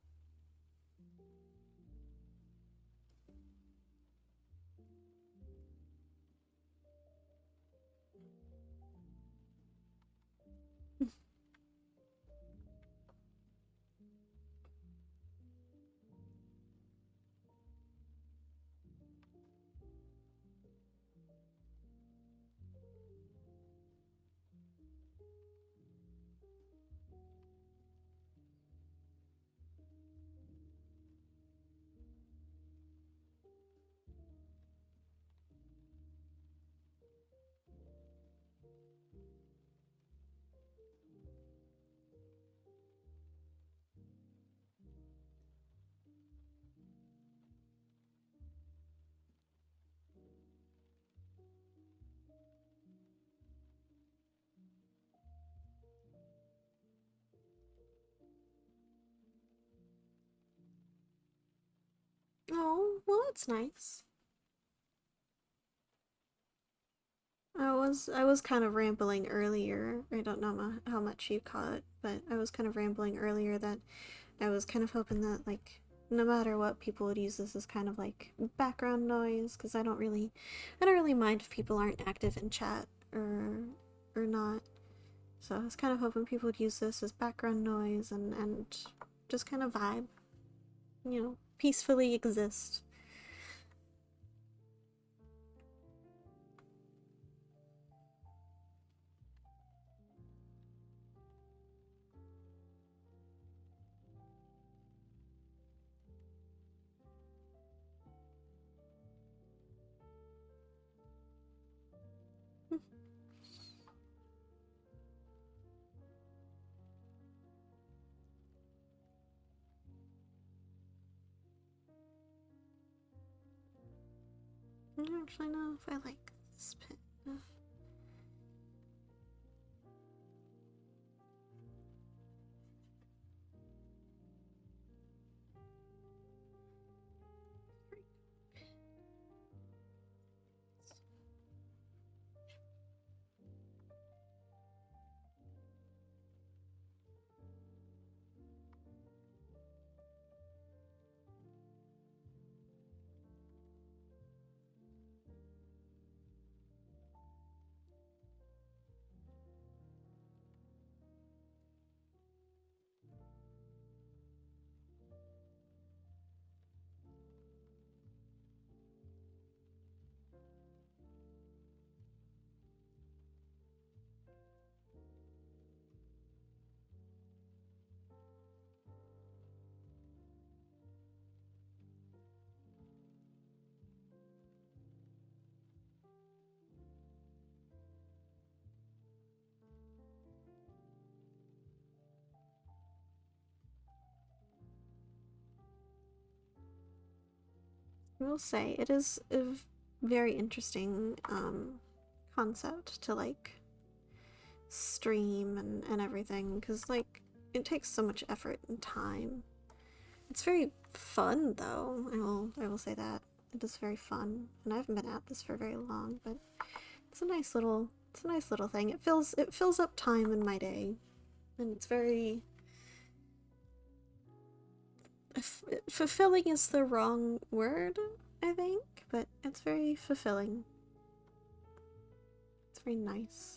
Oh, well, that's nice. I was kind of rambling earlier. I don't know how much you caught, but I was kind of rambling earlier that I was kind of hoping that like no matter what, people would use this as kind of like background noise because I don't really mind if people aren't active in chat or not. So I was kind of hoping people would use this as background noise and just kind of vibe, you know, peacefully exist. I don't actually know if I like this pin. I will say it is a very interesting concept to like stream and everything, because like it takes so much effort and time. It's very fun though. I will say that it is very fun, and I haven't been at this for very long, but it's a nice little thing. It fills up time in my day, and it's very fulfilling is the wrong word, I think, but it's very fulfilling. It's very nice.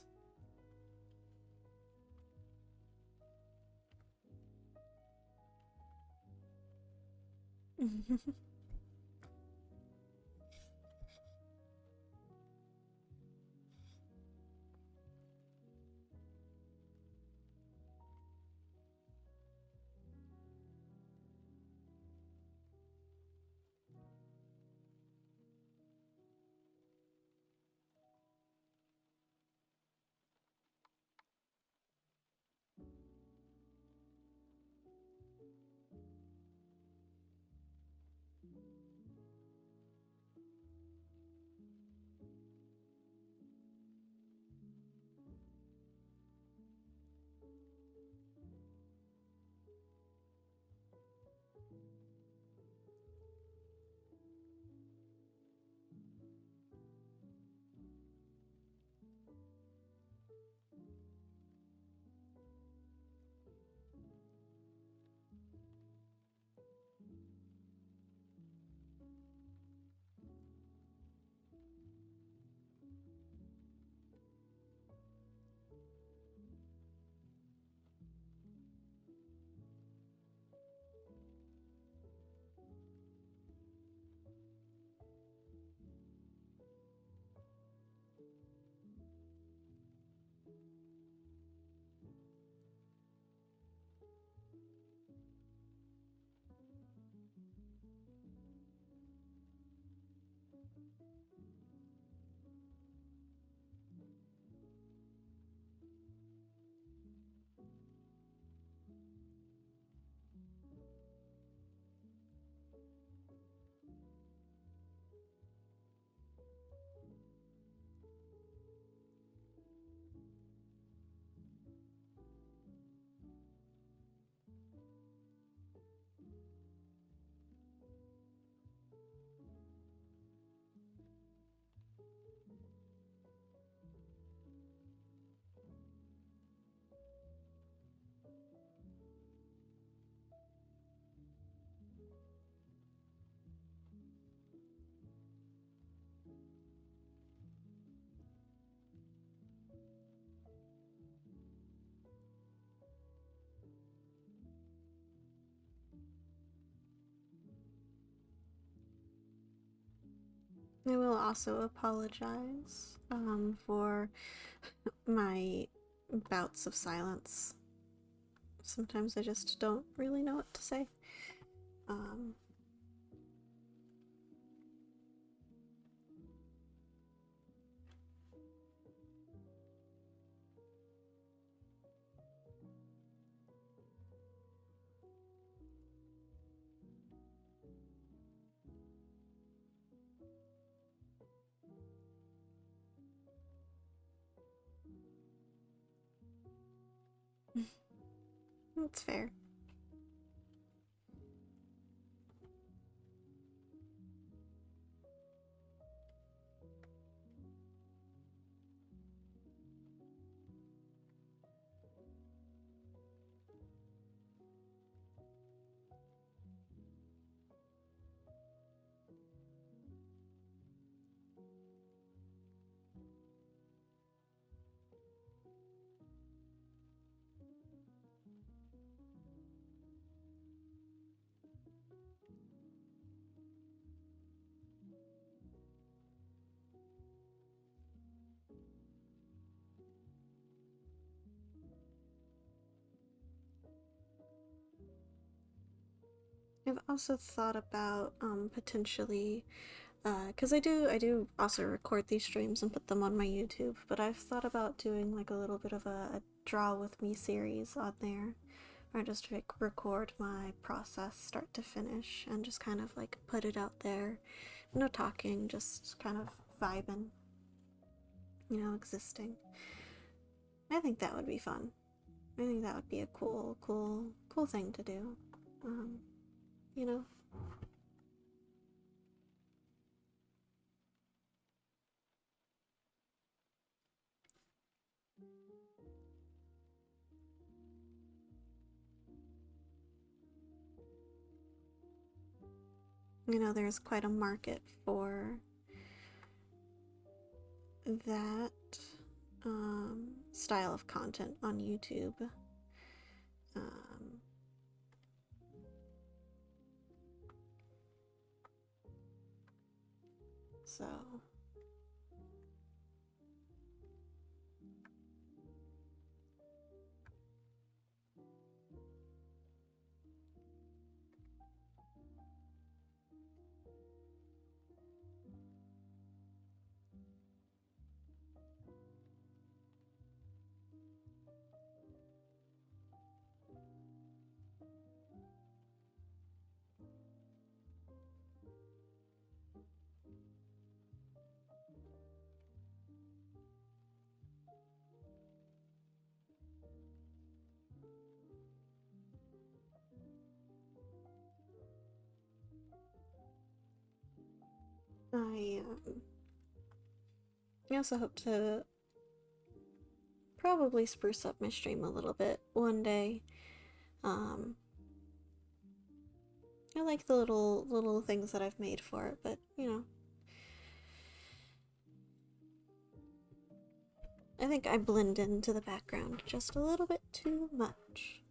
I will also apologize for my bouts of silence. Sometimes I just don't really know what to say. Um, that's fair. I've also thought about potentially because I do also record these streams and put them on my YouTube, but I've thought about doing like a little bit of a draw with me series on there, or just like record my process start to finish and just kind of like put it out there. No talking, just kind of vibing. you know, existing. I think that would be fun. I think that would be a cool thing to do. Um, you know? You know, there's quite a market for that style of content on YouTube. Um, so, I also hope to probably spruce up my stream a little bit one day. Um, I like the little things that I've made for it, but you know, I think I blend into the background just a little bit too much.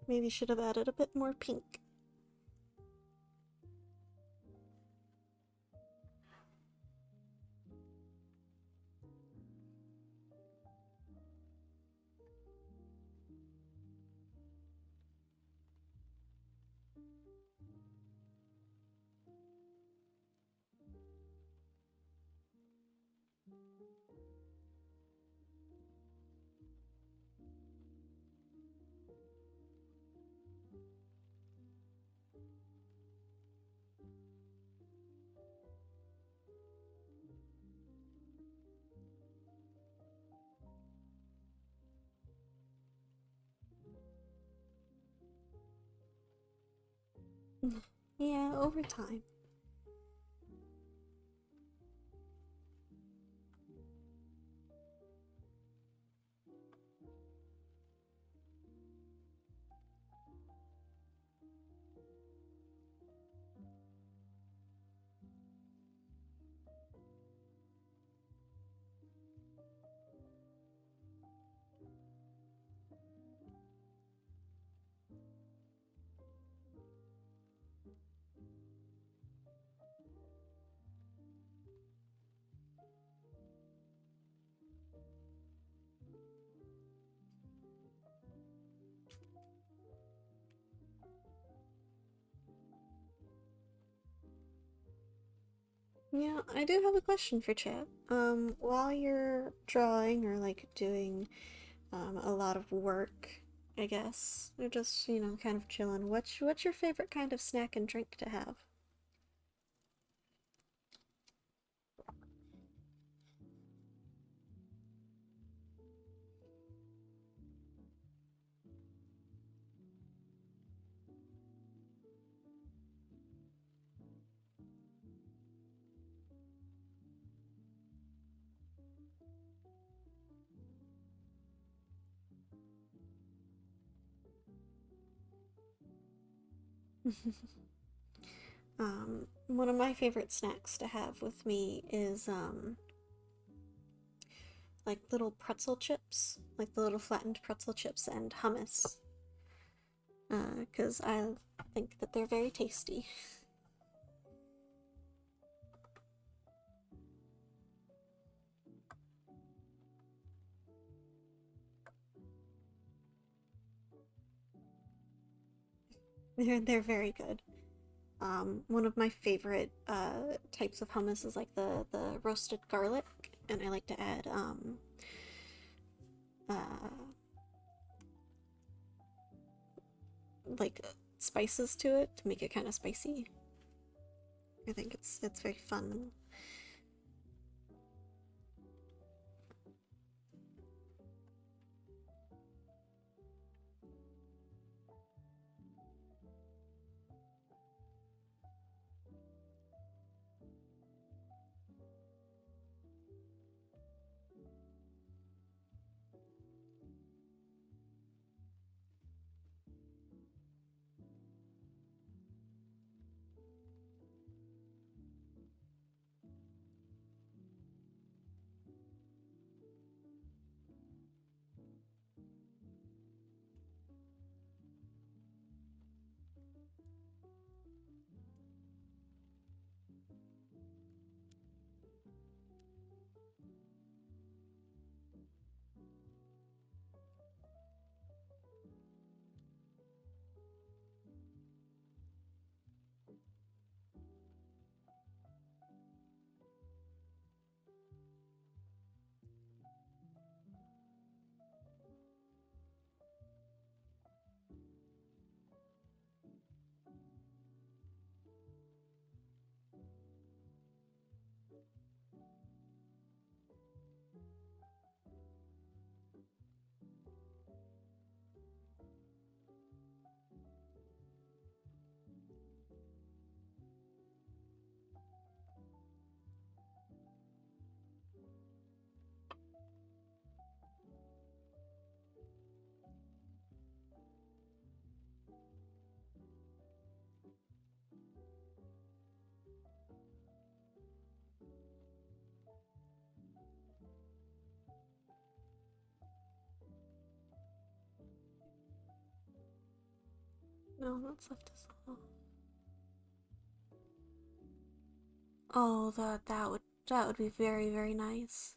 Maybe should have added a bit more pink. Yeah, over time. Yeah, I do have a question for chat. While you're drawing or like doing a lot of work, I guess, or just, you know, kind of chilling, what's your favorite kind of snack and drink to have? One of my favorite snacks to have with me is like little pretzel chips, like the little flattened pretzel chips and hummus. 'Cause I think that they're very tasty. They're very good. One of my favorite types of hummus is like the roasted garlic, and I like to add uh, like spices to it to make it kind of spicy. I think it's very fun. No, that's left us alone. Oh, that would be very, very nice.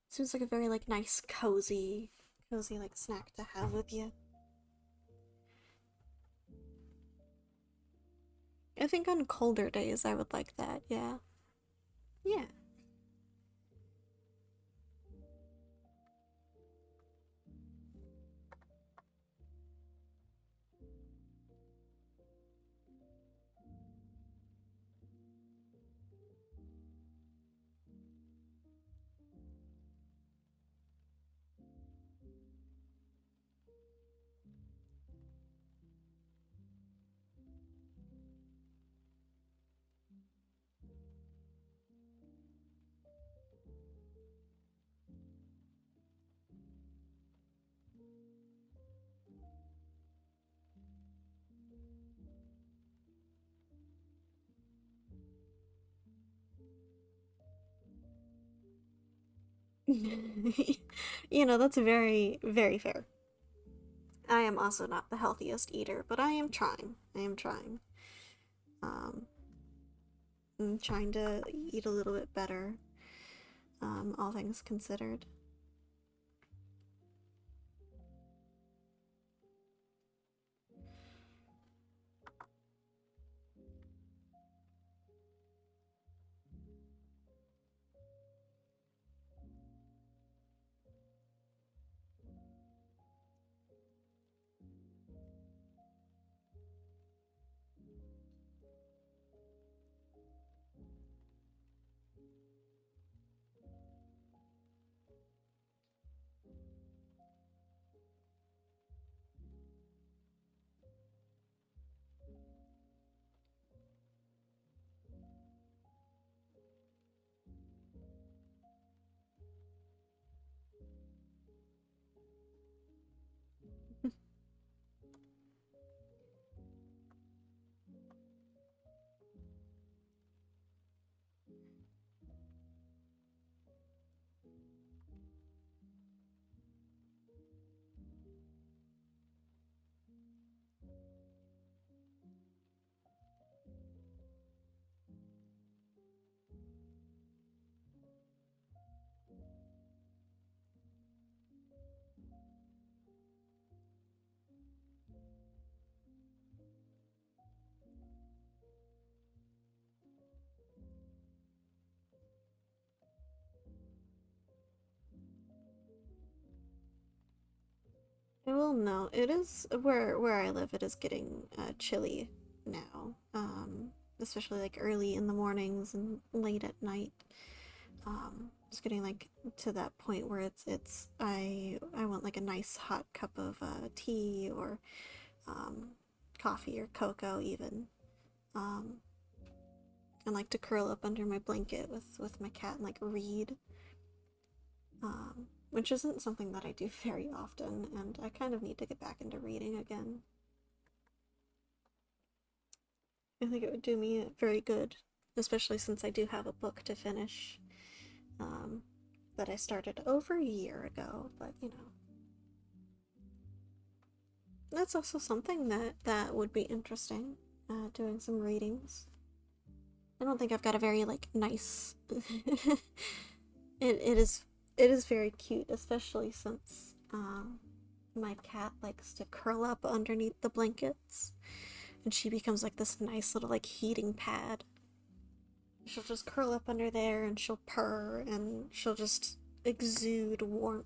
Seems like a very like nice, cozy like snack to have with you. I think on colder days I would like that. Yeah. Yeah. That's very, very fair. I am also not the healthiest eater, but I am trying. I am trying. Um, I'm trying to eat a little bit better, all things considered. I will know. It is where I live. It is getting chilly now, especially like early in the mornings and late at night. It's getting like to that point where I want like a nice hot cup of tea or um, coffee or cocoa even. Um, and like to curl up under my blanket with my cat and like read, which isn't something that I do very often, and I kind of need to get back into reading again. I think it would do me very good, especially since I do have a book to finish um, that I started over a year ago. But that's also something that would be interesting. Doing some readings. I don't think I've got a very like nice. it is very cute, especially since my cat likes to curl up underneath the blankets, and she becomes like this nice little like heating pad. She'll just curl up under there and she'll purr and she'll just exude warmth.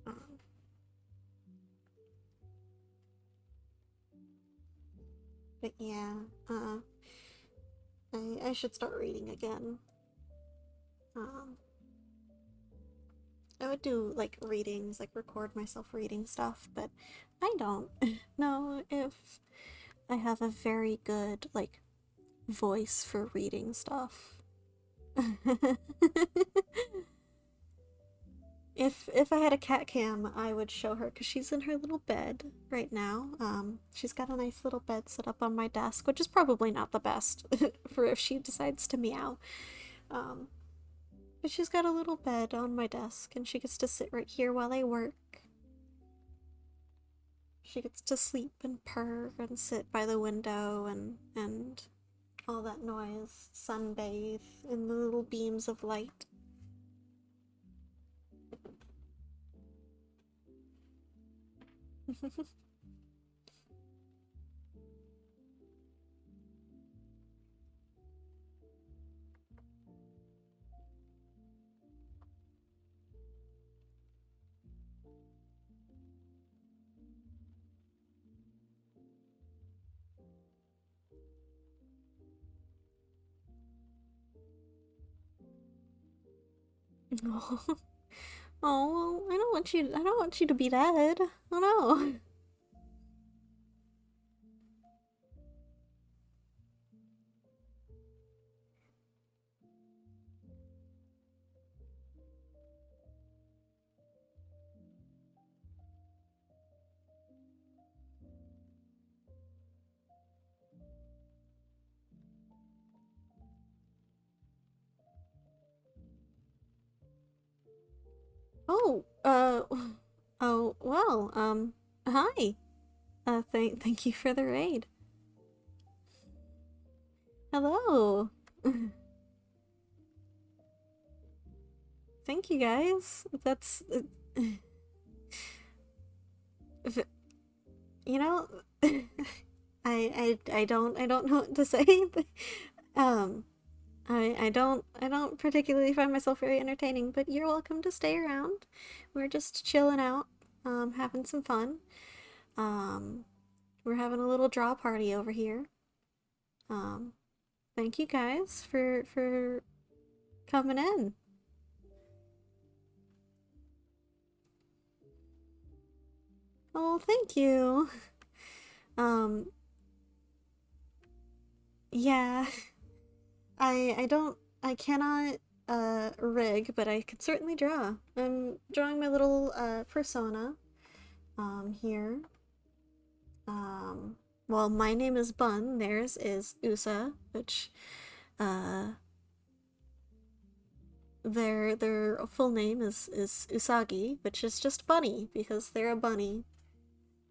Um, but yeah, I should start reading again. Um, I would do like readings, like record myself reading stuff, but I don't know if I have a very good like voice for reading stuff. If I had a cat cam, I would show her because she's in her little bed right now. She's got a nice little bed set up on my desk, which is probably not the best for if she decides to meow. Um, but she's got a little bed on my desk, and she gets to sit right here while I work. She gets to sleep and purr and sit by the window and all that noise, sunbathe in the little beams of light. Oh, oh, well, I don't want you to be dead. Oh no. Oh, oh, well, hi. Thank you for the raid. Hello. Thank you guys. That's, you know, I don't know what to say. um, I don't particularly find myself very entertaining, but you're welcome to stay around. We're just chilling out, having some fun. Um, we're having a little draw party over here. Um, thank you guys for coming in. Oh, thank you. Um, yeah. I cannot rig, but I could certainly draw. I'm drawing my little persona here. Well, my name is Bun, theirs is Usa, which uh their full name is Usagi, which is just bunny because they're a bunny.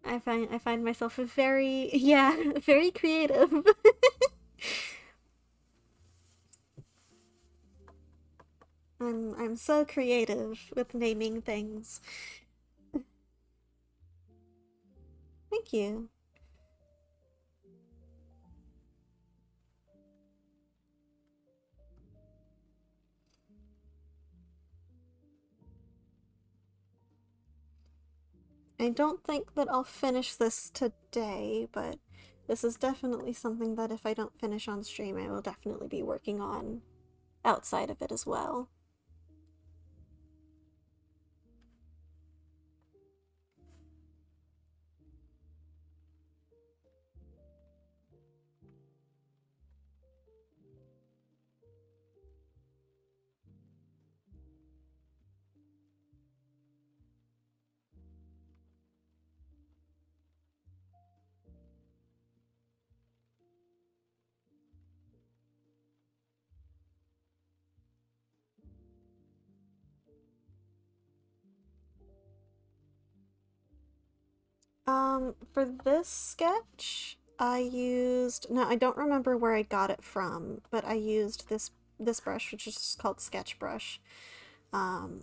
I find myself a very yeah, very creative. I'm so creative with naming things. Thank you. I don't think that I'll finish this today, but this is definitely something that if I don't finish on stream, I will definitely be working on outside of it as well. For this sketch, I used, now I don't remember where I got it from, but I used this brush, which is called Sketch Brush.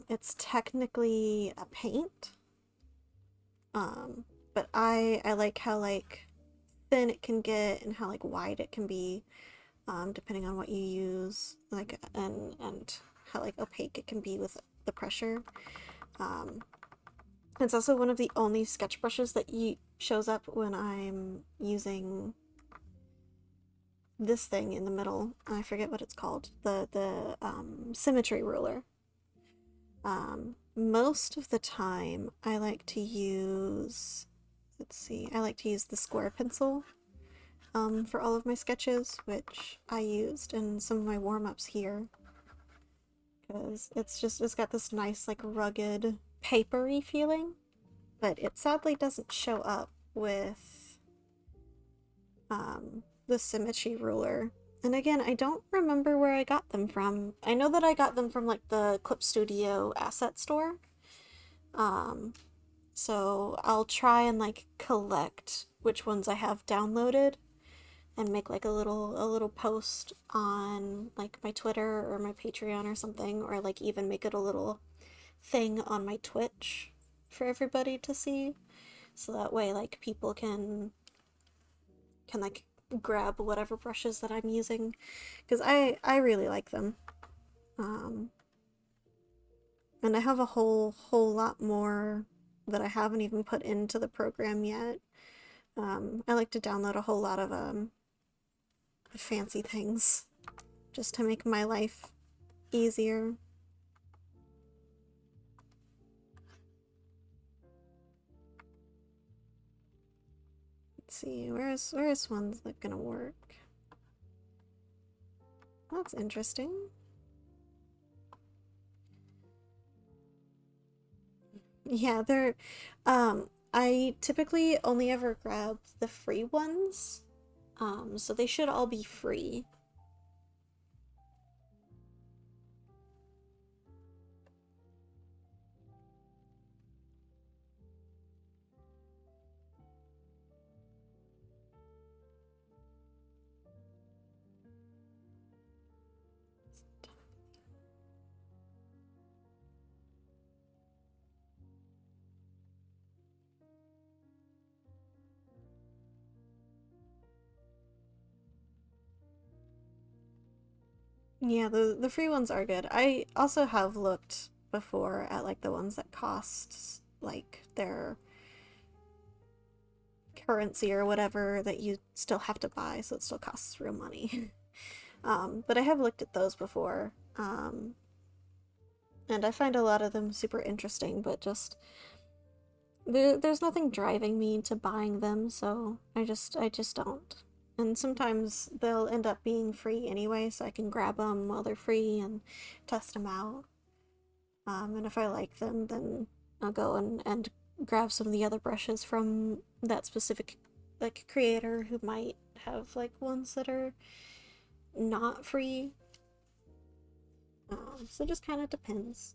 It's technically a paint, but I like how like thin it can get and how like wide it can be, depending on what you use, like and how like opaque it can be with the pressure. Um, it's also one of the only sketch brushes that shows up when I'm using this thing in the middle. I forget what it's called. The symmetry ruler. Most of the time, I like to use. Let's see. I like to use the square pencil. For all of my sketches, which I used in some of my warm-ups here, because it's got this nice like rugged papery feeling, but it sadly doesn't show up with the symmetry ruler. And again, I don't remember where I got them from. I know that I got them from like the Clip Studio asset store. So I'll try and like collect which ones I have downloaded and make like a little post on like my Twitter or my Patreon or something, or like even make it a little thing on my Twitch for everybody to see, so that way like people can like grab whatever brushes that I'm using, because I really like them. Um, and I have a whole lot more that I haven't even put into the program yet. I like to download a whole lot of fancy things just to make my life easier. Let's see, where's one's that gonna work? That's interesting. Yeah, they're I typically only ever grab the free ones. So they should all be free. Yeah, the free ones are good. I also have looked before at like the ones that cost like their currency or whatever that you still have to buy, so it still costs real money. But I have looked at those before. And I find a lot of them super interesting, but just there's nothing driving me to buying them, so I just don't. And sometimes they'll end up being free anyway, so I can grab them while they're free and test them out. And if I like them, then I'll go and grab some of the other brushes from that specific like creator who might have like ones that are not free. So it just kind of depends.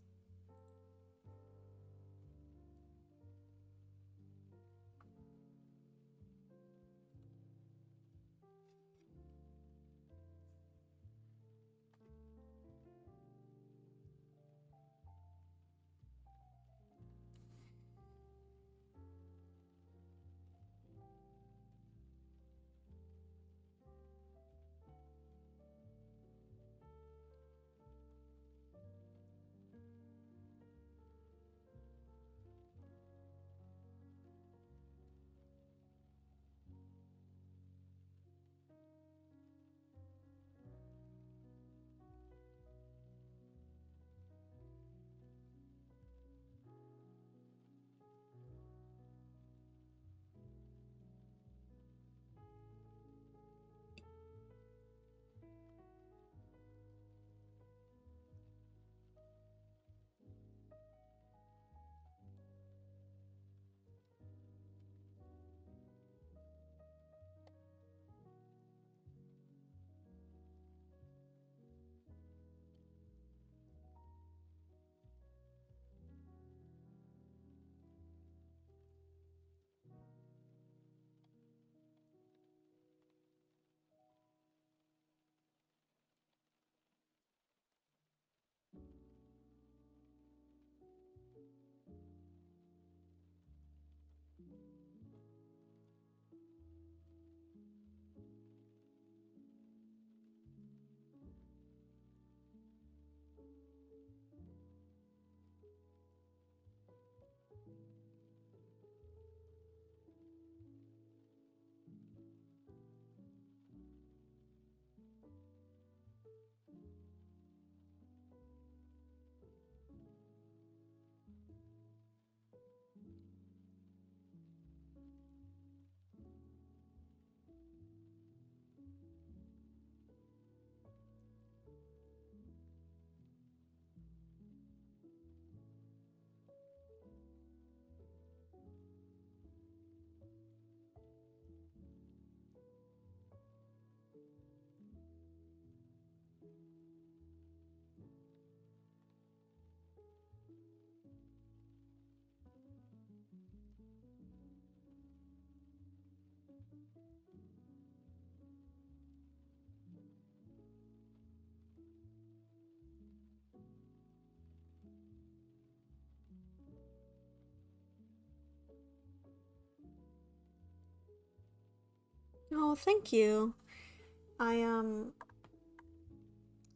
Oh, thank you. I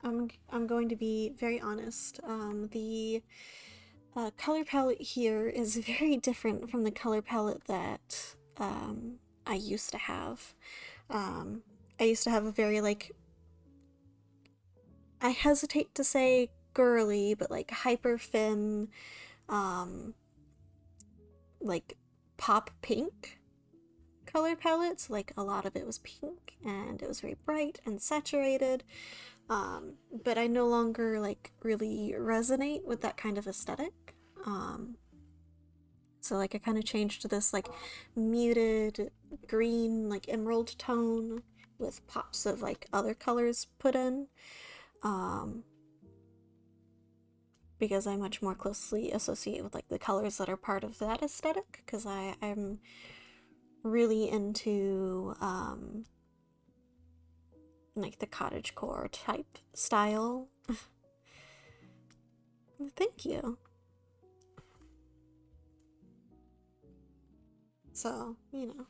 I'm going to be very honest. The color palette here is very different from the color palette that I used to have. Um, I used to have a very like, I hesitate to say girly, but like hyper femme, um, like pop pink color palette. So like a lot of it was pink and it was very bright and saturated. But I no longer like really resonate with that kind of aesthetic. Um, so like I kind of changed to this like muted green, like emerald tone with pops of like other colors put in. Um, because I much more closely associate with like the colors that are part of that aesthetic. Because I'm really into like the cottagecore type style. Thank you. So, you know.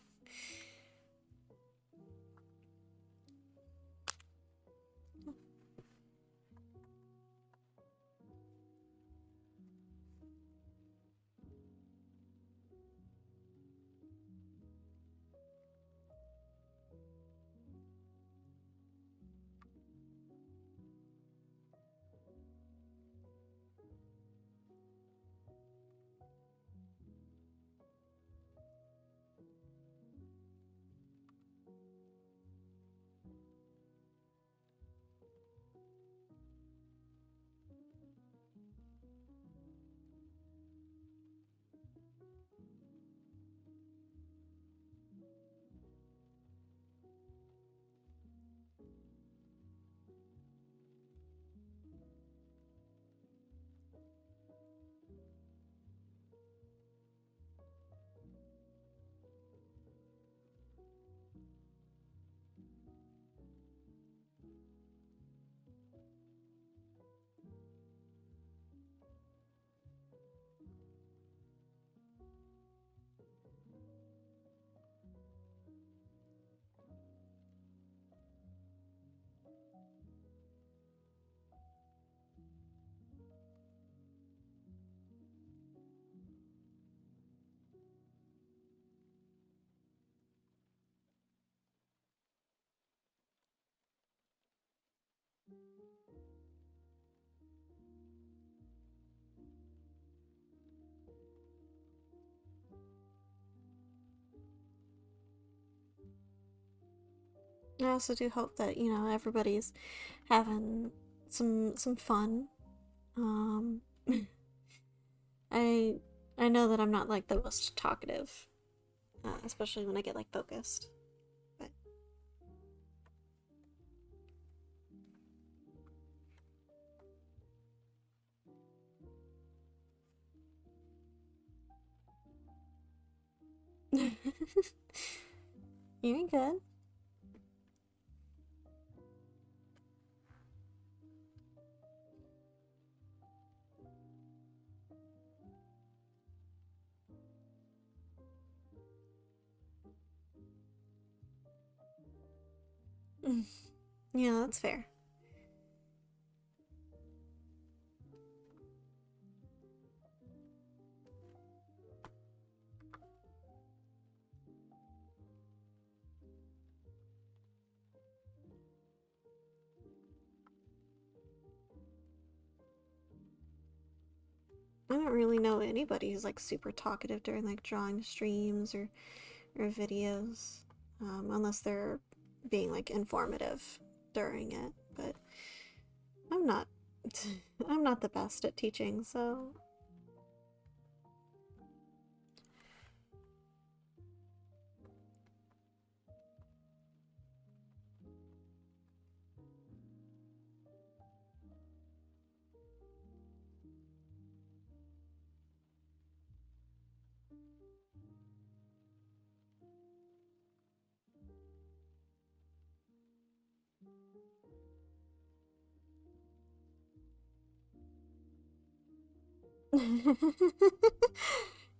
I also do hope that, you know, everybody's having some fun. Um I I know that I'm not like the most talkative, especially when I get like focused. But you're good. Yeah, that's fair. I don't really know anybody who's like super talkative during like drawing streams or videos, unless they're being like informative during it. But I'm not, I'm not the best at teaching, so.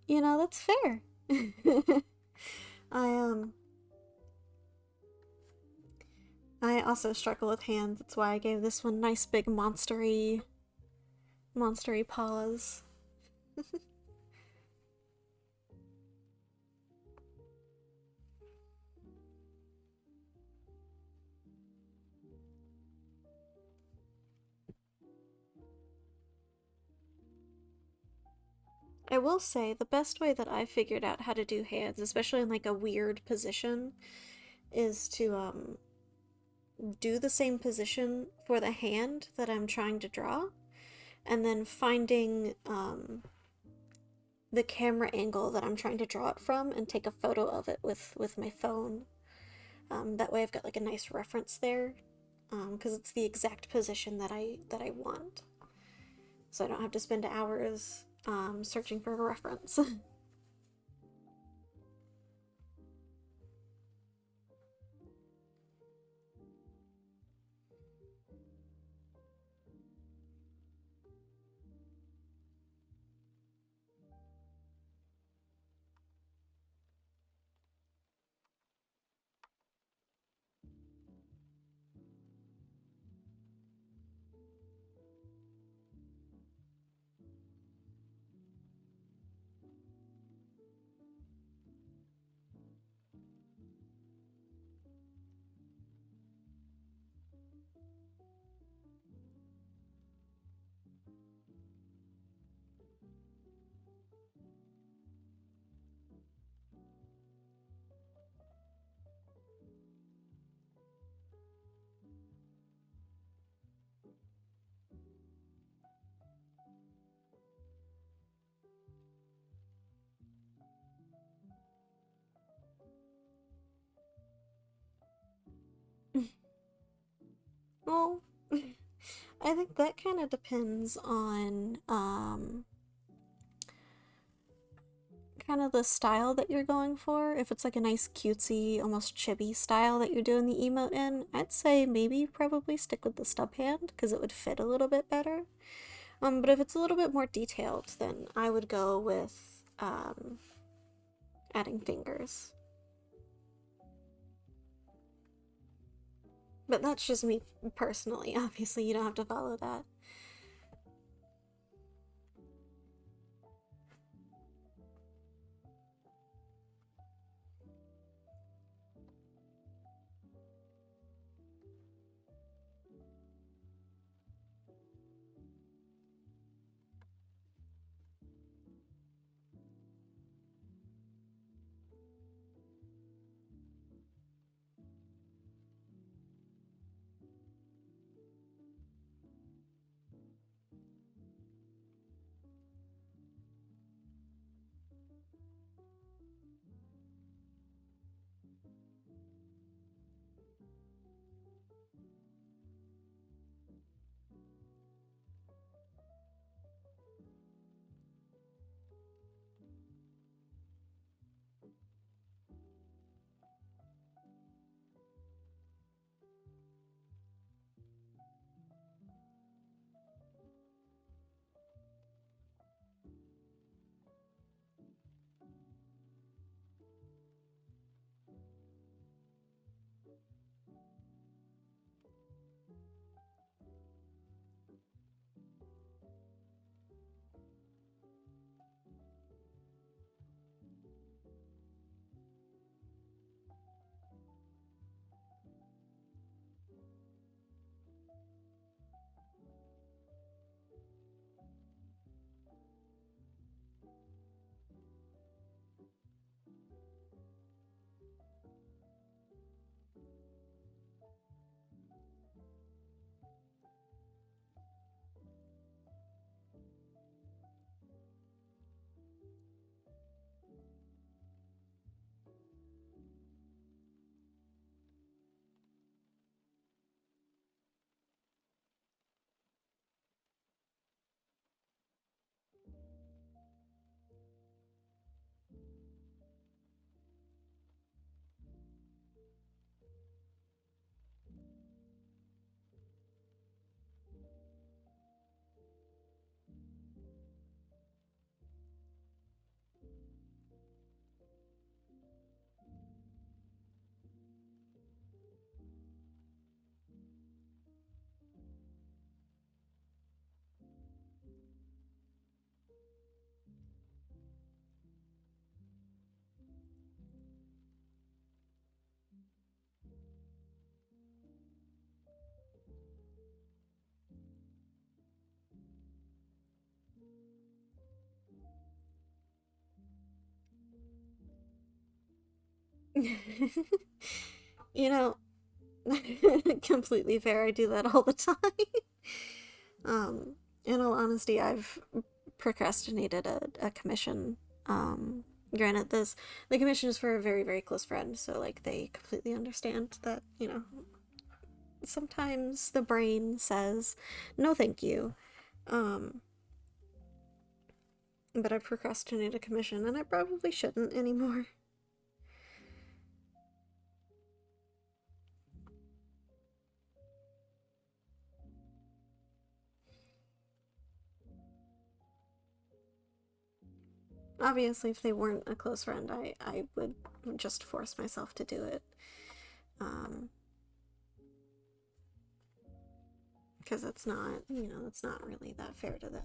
You know, that's fair. I I also struggle with hands. That's why I gave this one nice big monstery paws. I will say the best way that I figured out how to do hands, especially in like a weird position, is to do the same position for the hand that I'm trying to draw, and then finding the camera angle that I'm trying to draw it from and take a photo of it with my phone. That way I've got like a nice reference there, because it's the exact position that I want. So I don't have to spend hours searching for a reference. Well, I think that kind of depends on kind of the style that you're going for. If it's like a nice cutesy, almost chibi style that you're doing the emote in, I'd say maybe probably stick with the stub hand because it would fit a little bit better. But if it's a little bit more detailed, then I would go with adding fingers. But that's just me personally. Obviously, you don't have to follow that. You know, completely fair. I do that all the time. Um, in all honesty, I've procrastinated a commission. Granted, the commission is for a very, very close friend, so like they completely understand that, sometimes the brain says, no, thank you. Um, but I've procrastinated a commission, and I probably shouldn't anymore. Obviously, if they weren't a close friend, I would just force myself to do it. Um, because it's not, it's not really that fair to them.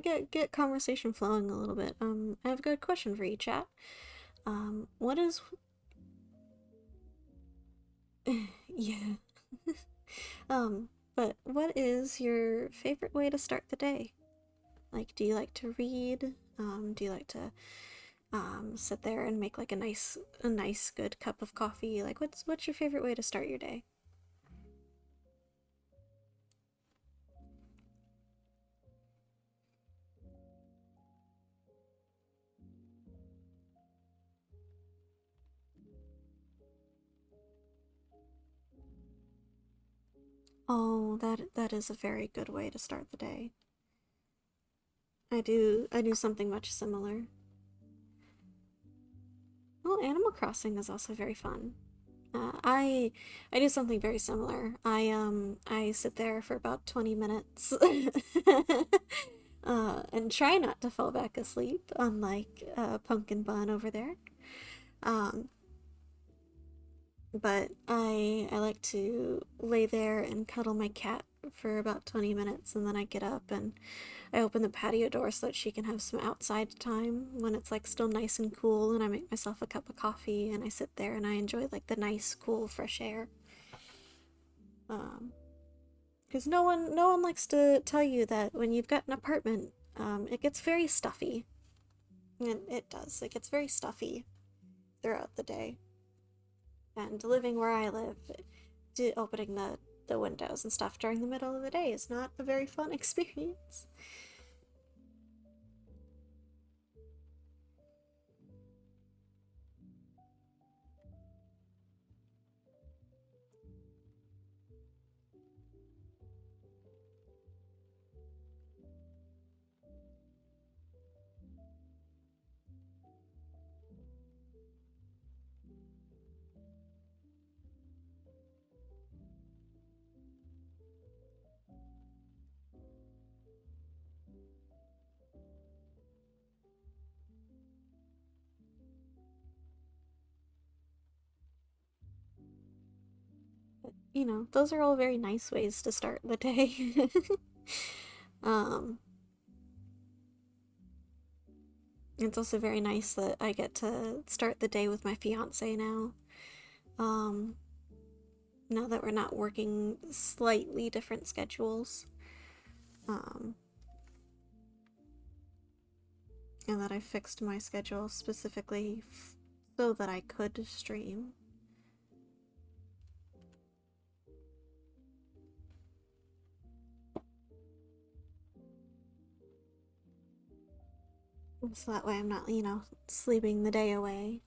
To get conversation flowing a little bit. I have a good question for you, chat. What is yeah. But what is your favorite way to start the day? Like, do you like to read? Do you like to sit there and make like a nice good cup of coffee? Like, what's your favorite way to start your day? Oh, that is a very good way to start the day. I do something much similar. Well, Animal Crossing is also very fun. I do something very similar. I sit there for about 20 minutes and try not to fall back asleep, unlike Pumpkin Bun over there. Um, but I like to lay there and cuddle my cat for about 20 minutes, and then I get up and I open the patio door so that she can have some outside time when it's like still nice and cool, and I make myself a cup of coffee and I sit there and I enjoy like the nice cool fresh air. Um, because no one likes to tell you that when you've got an apartment, it gets very stuffy. And it does. It gets very stuffy throughout the day. And living where I live, opening the windows and stuff during the middle of the day is not a very fun experience. you know, those are all very nice ways to start the day. um, it's also very nice that I get to start the day with my fiance now. Um, now that we're not working slightly different schedules. Um, and that I fixed my schedule specifically so that I could stream. So that way I'm not, you know, sleeping the day away.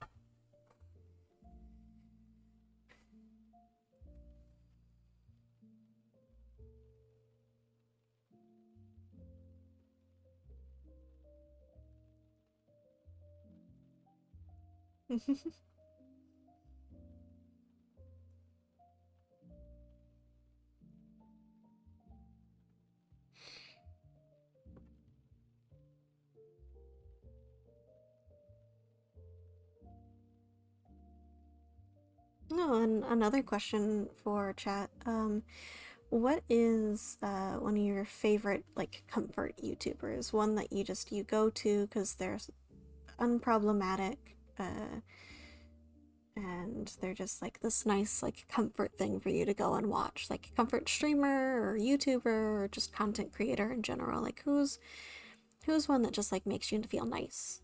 No, and another question for chat. What is one of your favorite like comfort YouTubers? One that you go to because they're unproblematic, and they're just like this nice like comfort thing for you to go and watch, like comfort streamer or YouTuber or just content creator in general. Like who's one that just like makes you feel nice,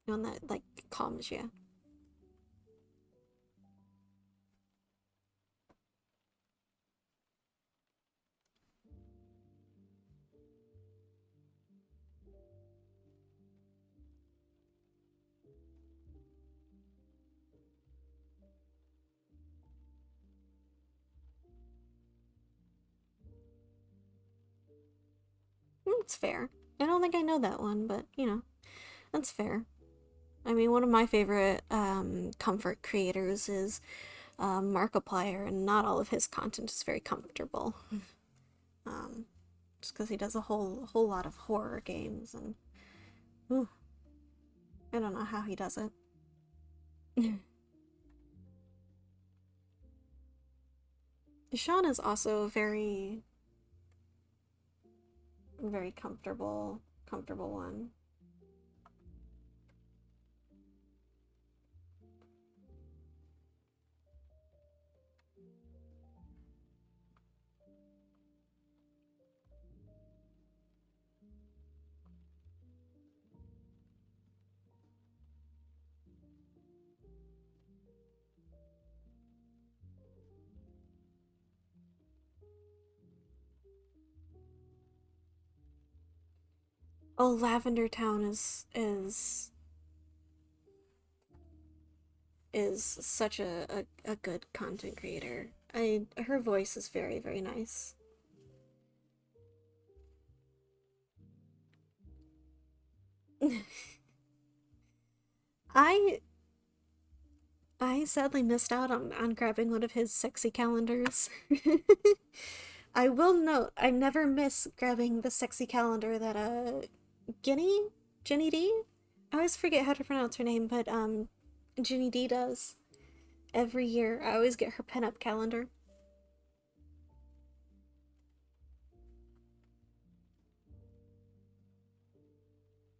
one that like calms you. It's fair. I don't think I know that one, but you know, that's fair. I mean, one of my favorite comfort creators is Markiplier, and not all of his content is very comfortable. Um, just because he does a whole lot of horror games, and ooh, I don't know how he does it. Sean is also a very comfortable one. Oh, Lavender Town is such a good content creator. Her voice is very nice. I I sadly missed out on grabbing one of his sexy calendars. I will note I never miss grabbing the sexy calendar that Ginny Jenny D. I always forget how to pronounce her name, but Ginny D does every year. I always get her pinup calendar.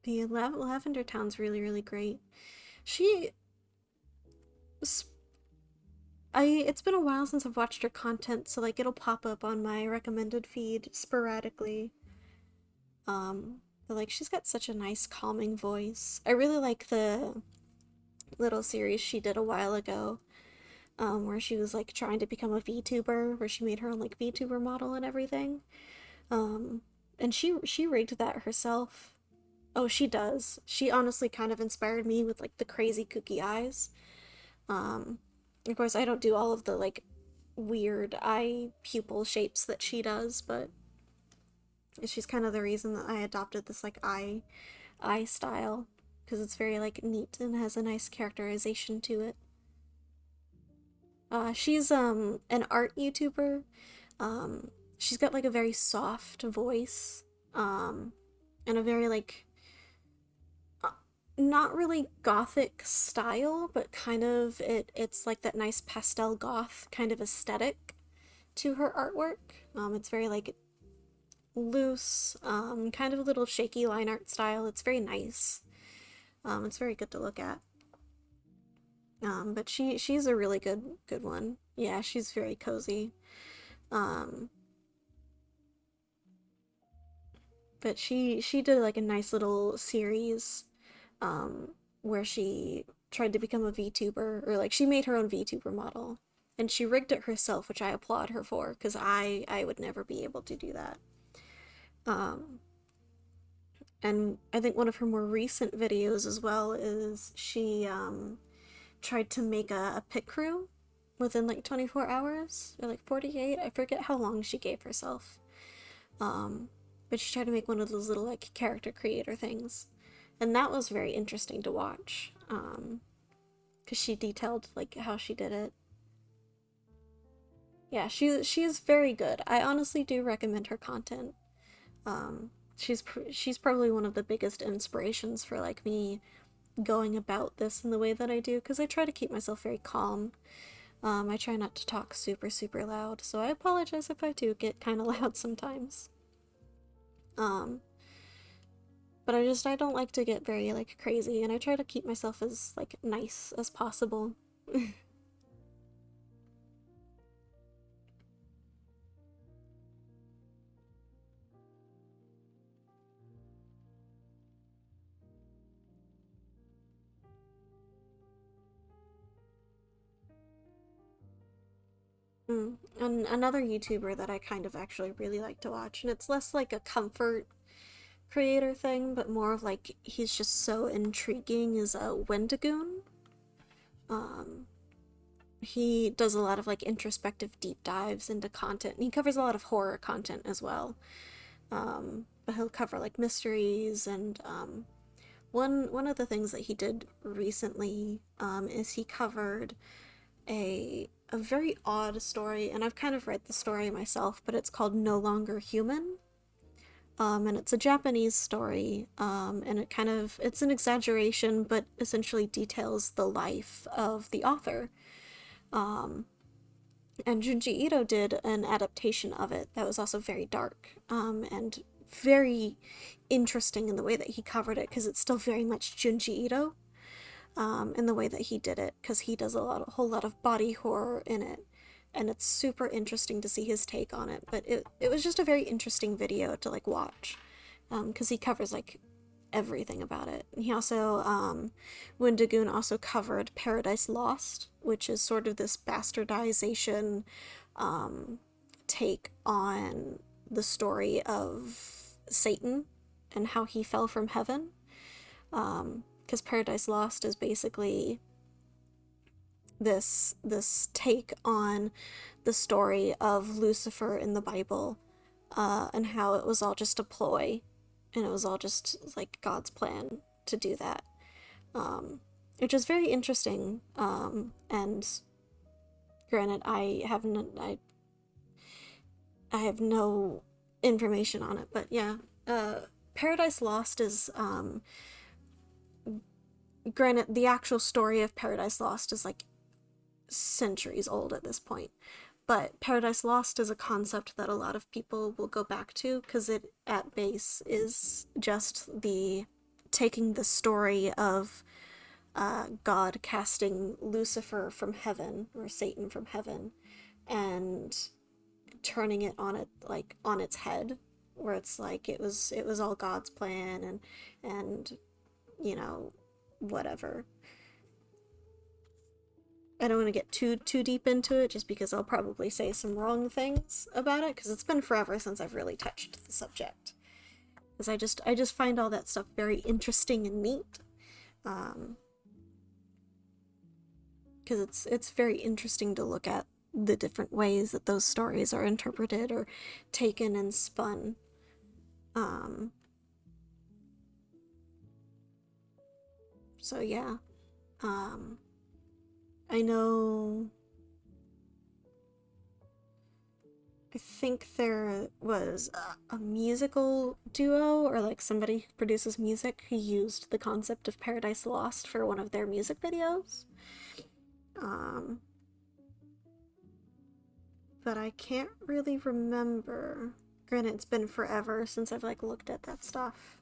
The Lavender Town's really great. She I it's been a while since I've watched her content, so like it'll pop up on my recommended feed sporadically. But like she's got such a nice calming voice. I really like the little series she did a while ago, where she was like trying to become a VTuber, where she made her own like VTuber model and everything. Um, and she rigged that herself. Oh, she does. She honestly kind of inspired me with like the crazy kooky eyes. Um, of course, I don't do all of the like weird eye pupil shapes that she does, but she's kind of the reason that I adopted this like eye style because it's very like neat and has a nice characterization to it. She's an art YouTuber. She's got like a very soft voice, um, and a very like not really gothic style, but kind of it's like that nice pastel goth kind of aesthetic. to her artwork. It's very like loose, kind of a little shaky line art style. It's very nice. It's very good to look at. But she's a really good one. Yeah, she's very cozy. Um, but she did like a nice little series where she tried to become a VTuber, or like she made her own VTuber model, and she rigged it herself, which I applaud her for, because I would never be able to do that. Um, and I think one of her more recent videos as well is she tried to make a pit crew within like 24 hours or like 48. I forget how long she gave herself. Um, but she tried to make one of those little like character creator things, and that was very interesting to watch. Because she detailed like how she did it. Yeah, she's very good. I honestly do recommend her content. She's probably one of the biggest inspirations for like me going about this in the way that I do, because I try to keep myself very calm. I try not to talk super loud, so I apologize if I do get kind of loud sometimes. Um, but I don't like to get very like crazy, and I try to keep myself as like nice as possible. And another YouTuber that I kind of actually really like to watch, and it's less like a comfort creator thing, but more of like he's just so intriguing, is Wendigoon. Um, he does a lot of like introspective deep dives into content, and he covers a lot of horror content as well. But he'll cover like mysteries, and one of the things that he did recently is he covered a very odd story, and I've kind of read the story myself, but it's called No Longer Human. And it's a Japanese story, and it's an exaggeration, but essentially details the life of the author. Um, and Junji Ito did an adaptation of it that was also very dark, and very interesting in the way that he covered it, because it's still very much Junji Ito, in the way that he did it, because he does a whole lot of body horror in it, and it's super interesting to see his take on it. But it was just a very interesting video to like watch, because he covers like everything about it. And he also, Wendigoon also covered Paradise Lost, which is sort of this bastardization take on the story of Satan and how he fell from heaven. Because Paradise Lost is basically this take on the story of Lucifer in the Bible, and how it was all just a ploy, and it was all just like God's plan to do that, which is very interesting. And granted, I have no information on it, but yeah, Paradise Lost is granted, the actual story of Paradise Lost is like centuries old at this point, but Paradise Lost is a concept that a lot of people will go back to, because it at base is just the taking the story of God casting Lucifer from heaven, or Satan from heaven, and turning it on its head, where it's like it was all God's plan, and you know, whatever. I don't want to get too deep into it, just because I'll probably say some wrong things about it, because it's been forever since I've really touched the subject. Because I just find all that stuff very interesting and neat. Because it's very interesting to look at the different ways that those stories are interpreted or taken and spun. Um, so yeah. Um, I know. I think there was a musical duo, or like somebody who produces music, who used the concept of Paradise Lost for one of their music videos. Um, but I can't really remember. Granted, it's been forever since I've like looked at that stuff.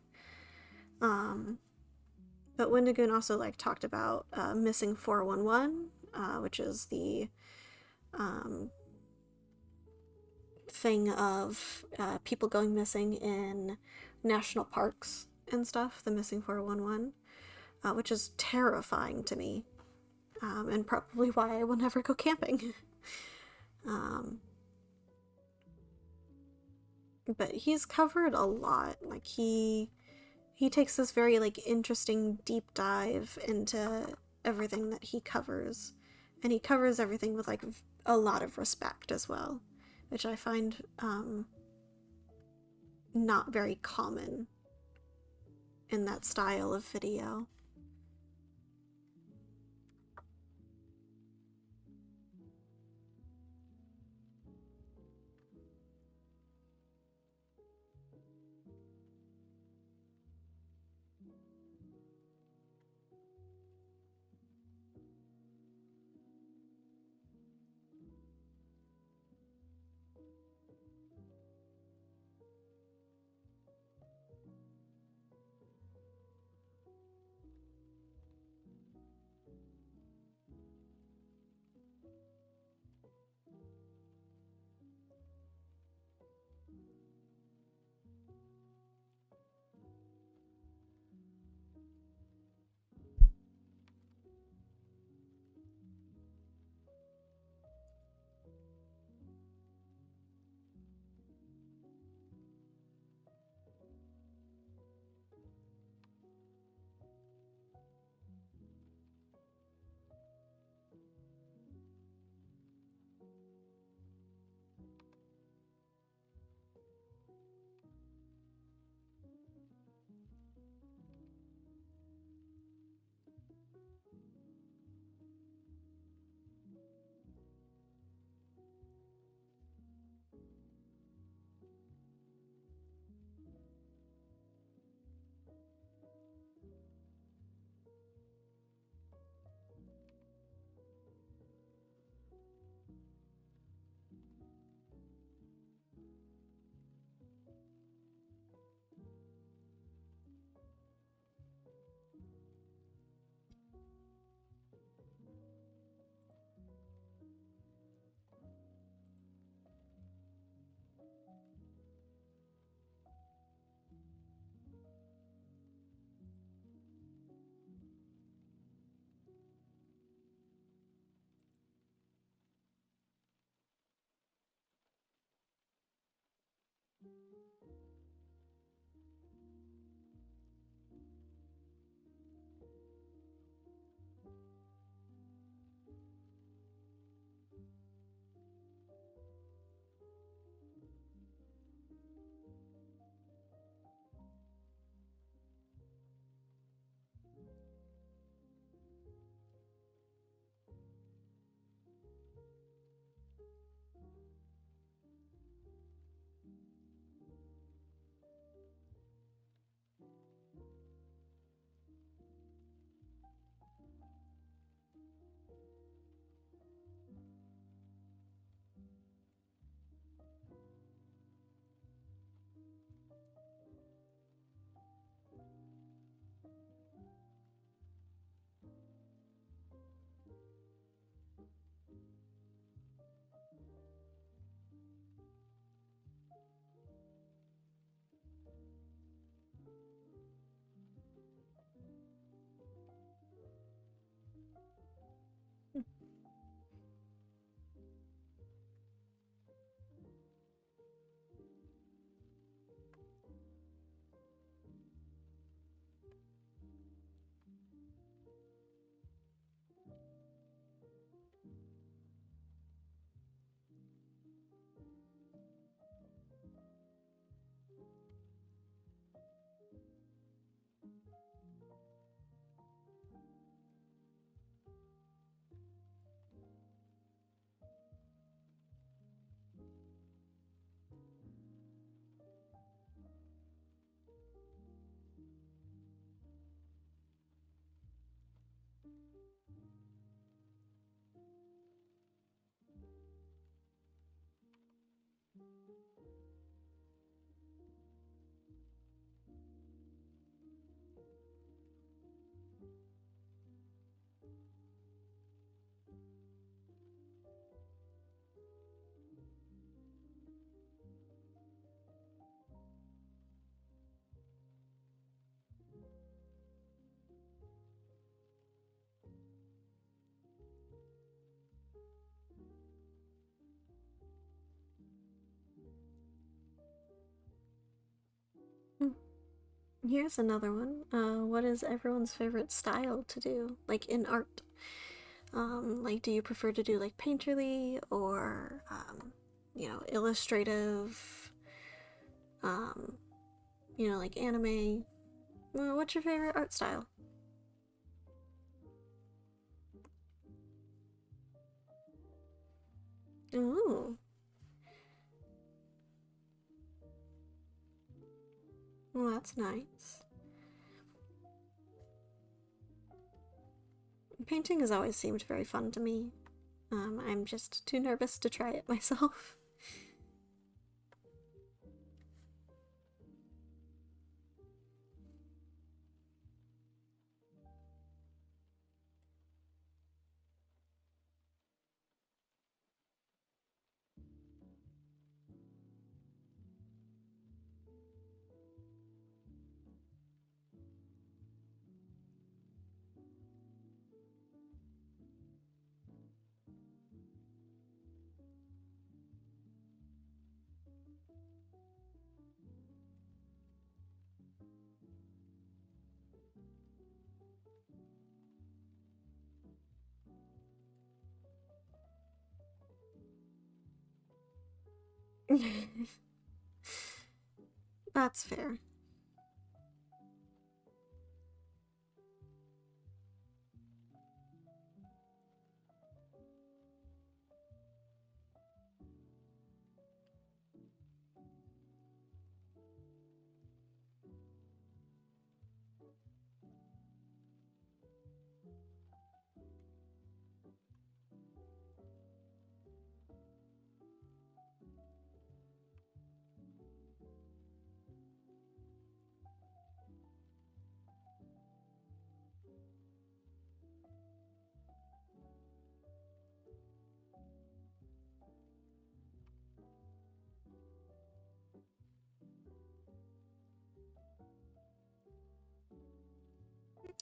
But Wendigoon also like talked about missing 411, which is the thing of people going missing in national parks and stuff, the missing 411, which is terrifying to me, and probably why I will never go camping. But he's covered a lot. Like he takes this very like interesting deep dive into everything that he covers, and he covers everything with like a lot of respect as well, which I find not very common in that style of video. Here's another one. What is everyone's favorite style to do, like in art? Like, do you prefer to do like painterly or, illustrative? Um, like anime? What's your favorite art style? Ooh, well, that's nice. Painting has always seemed very fun to me. I'm just too nervous to try it myself. That's fair.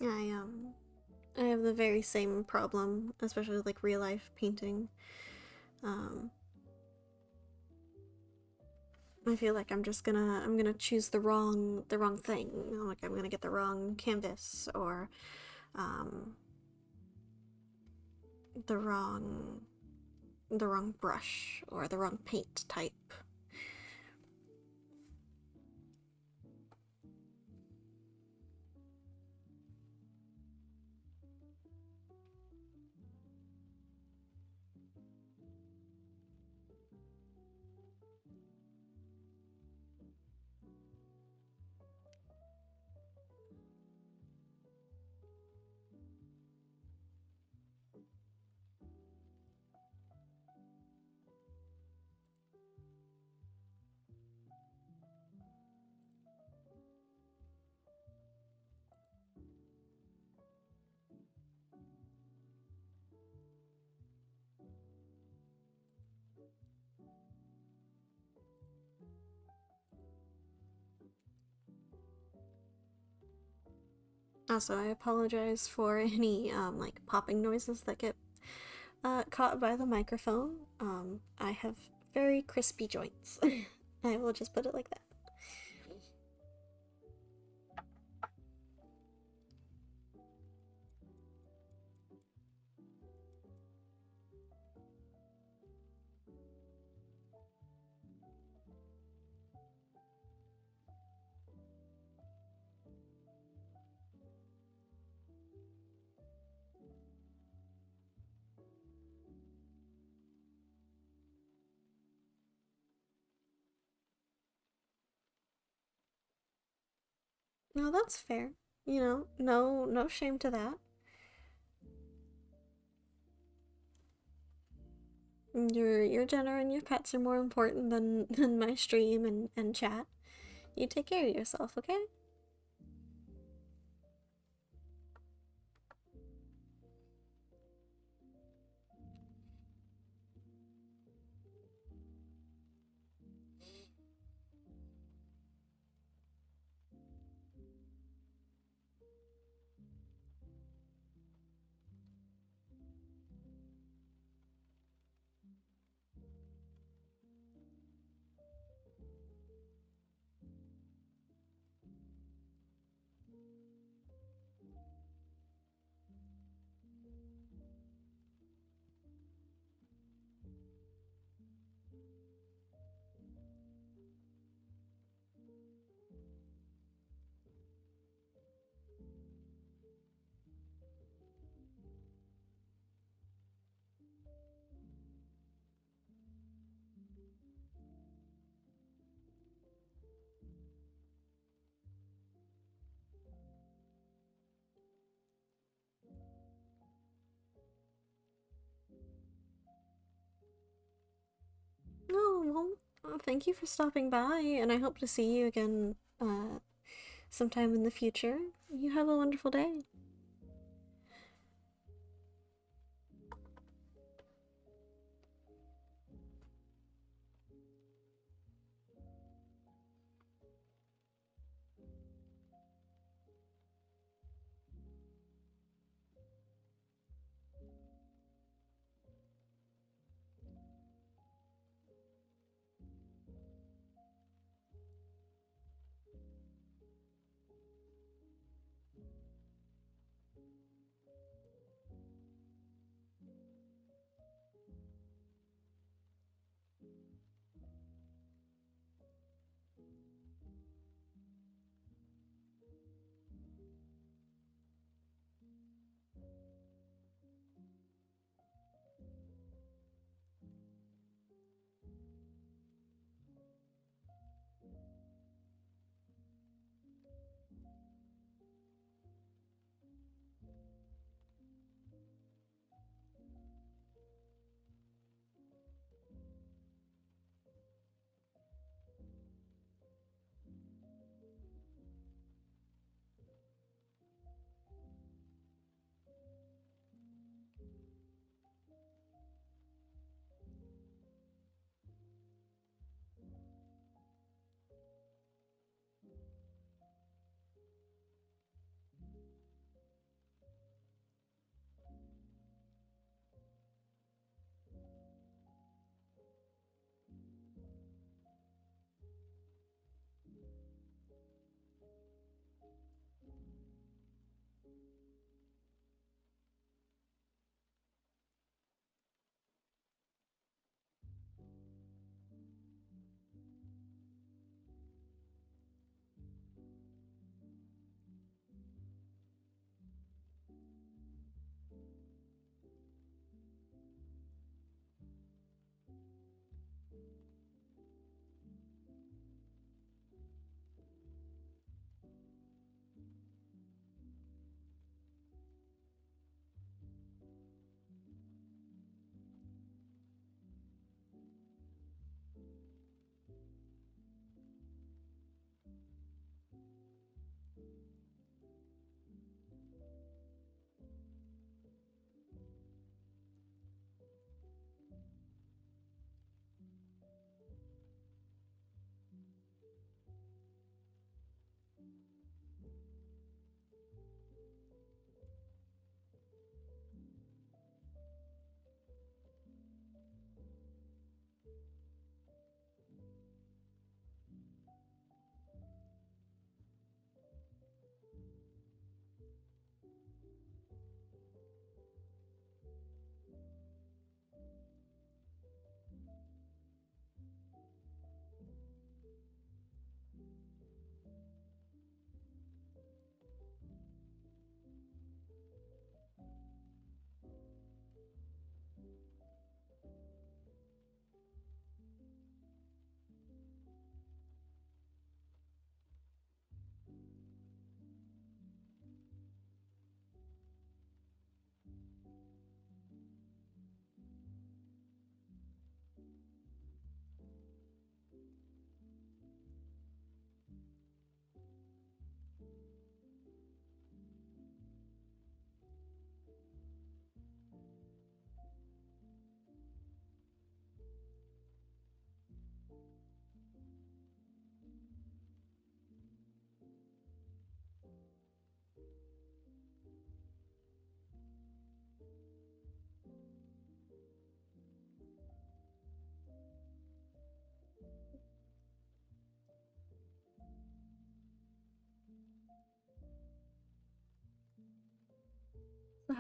I um I have the very same problem, especially with like real life painting. Um I feel like I'm gonna choose the wrong thing. Like I'm gonna get the wrong canvas or um the wrong the wrong brush or the wrong paint type. Also, I apologize for any like popping noises that get caught by the microphone. I have very crispy joints. I will just put it like that. No, that's fair. No shame to that. Your dinner and your pets are more important than my stream and chat. You take care of yourself, okay? Oh, well, thank you for stopping by, and I hope to see you again sometime in the future. You have a wonderful day.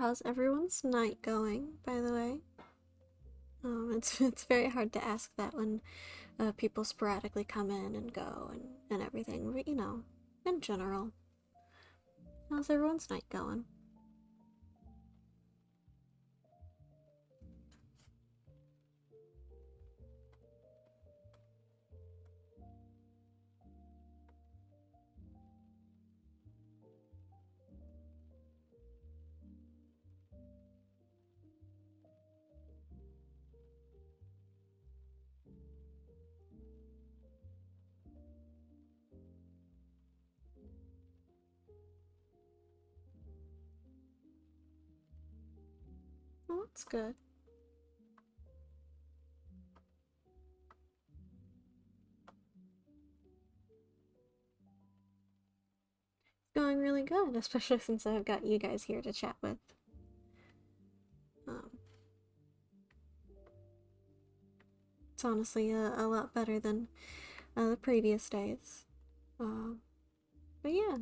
how's everyone's night going, by the way? It's very hard to ask that when people sporadically come in and go and everything, but you know, in general. How's everyone's night going? Oh, that's good. It's going really good, especially since I've got you guys here to chat with. Um, it's honestly a lot better than the previous days. Uh, but yeah,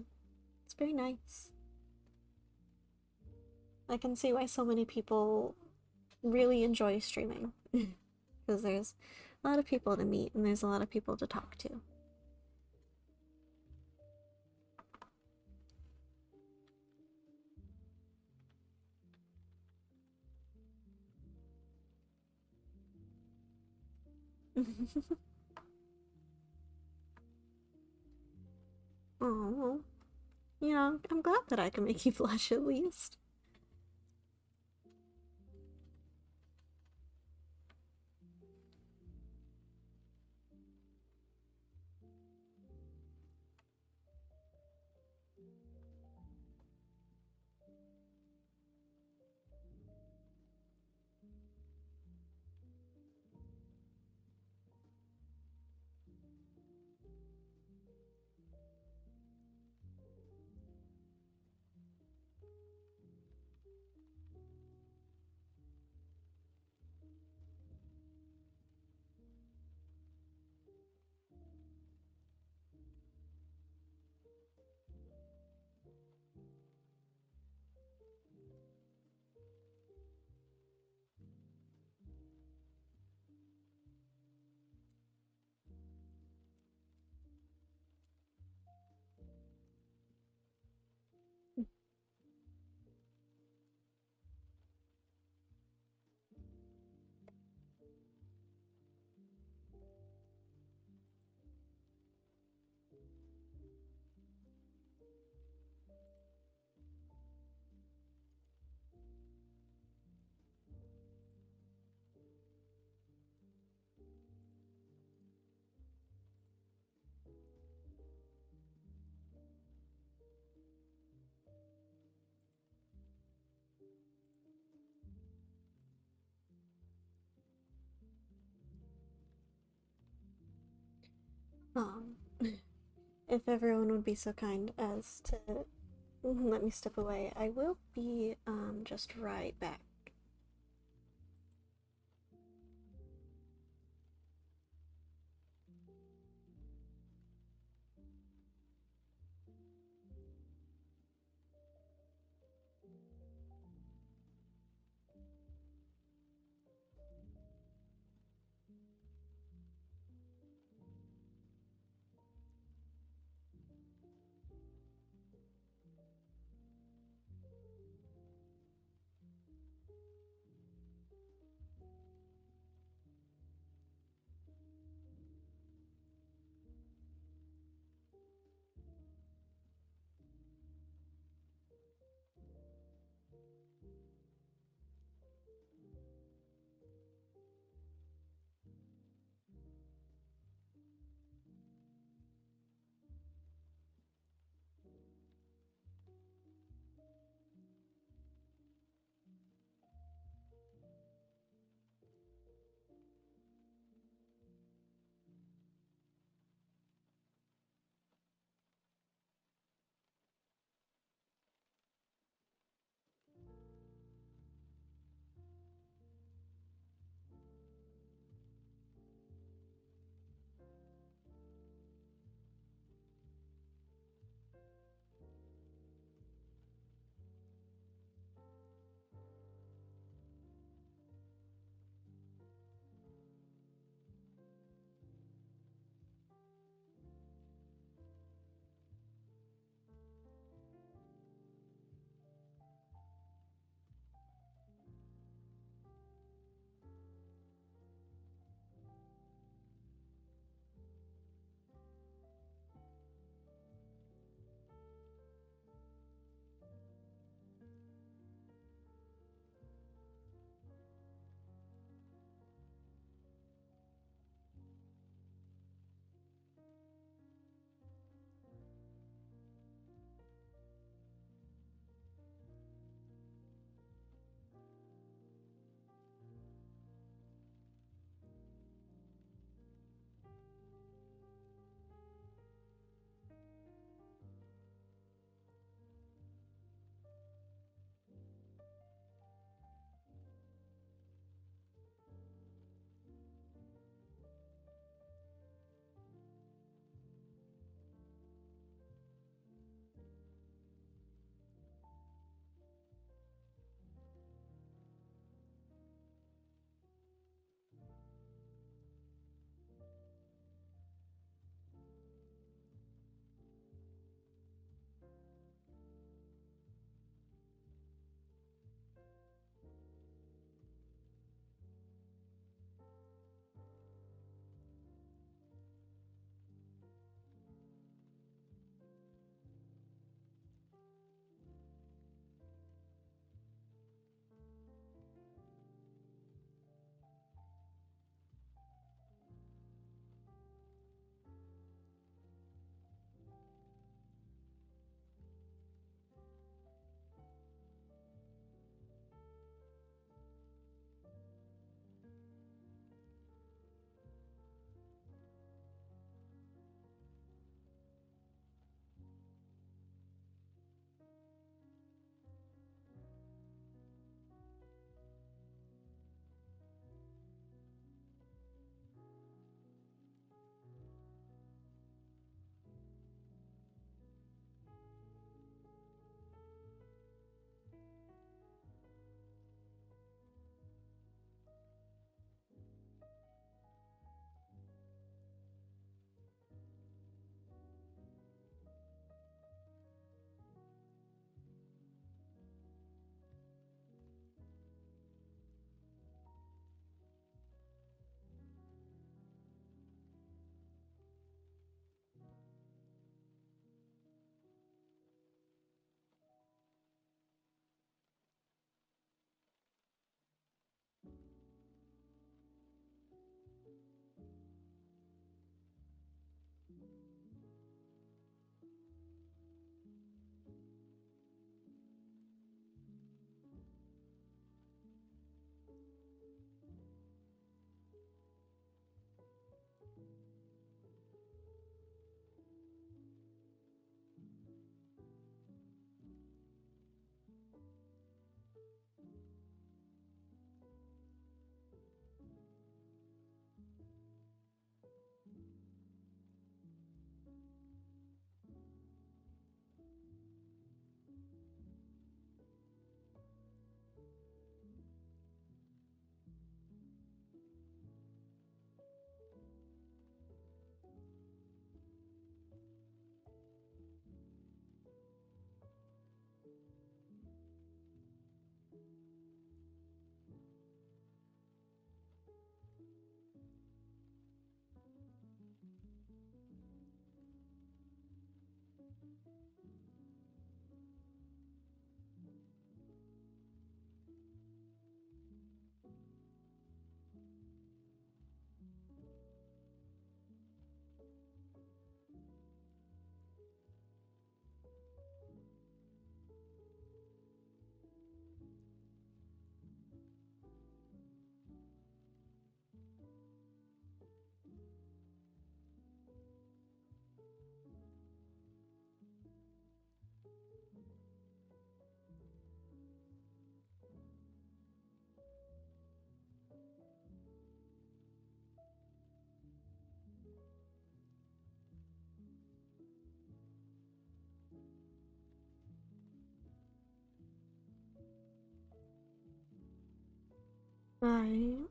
it's very nice. I can see why so many people really enjoy streaming. Because there's a lot of people to meet and there's a lot of people to talk to. Oh, you know, I'm glad that I can make you blush at least. Um, if everyone would be so kind as to let me step away, I will be just right back.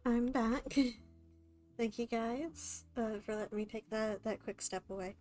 I'm back. Thank you guys for letting me take that quick step away.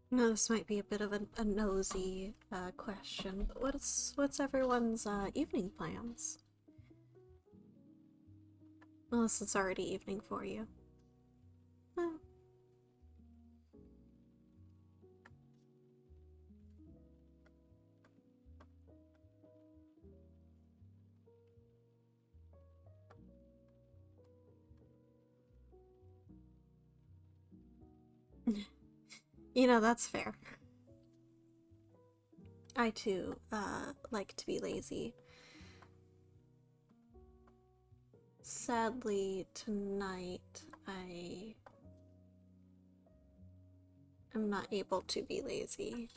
Now this might be a bit of a nosy question, but what's everyone's evening plans? Unless it's already evening for you. Oh. You know, that's fair. I too like to be lazy. Sadly, tonight I am not able to be lazy.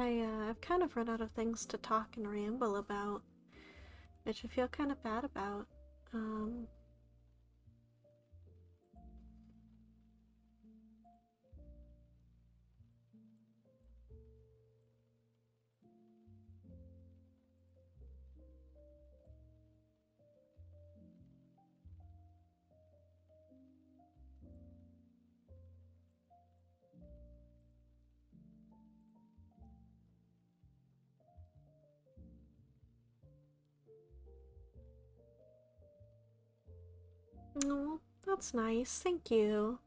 I've kind of run out of things to talk and ramble about, which I feel kind of bad about. Um, oh, that's nice. Thank you.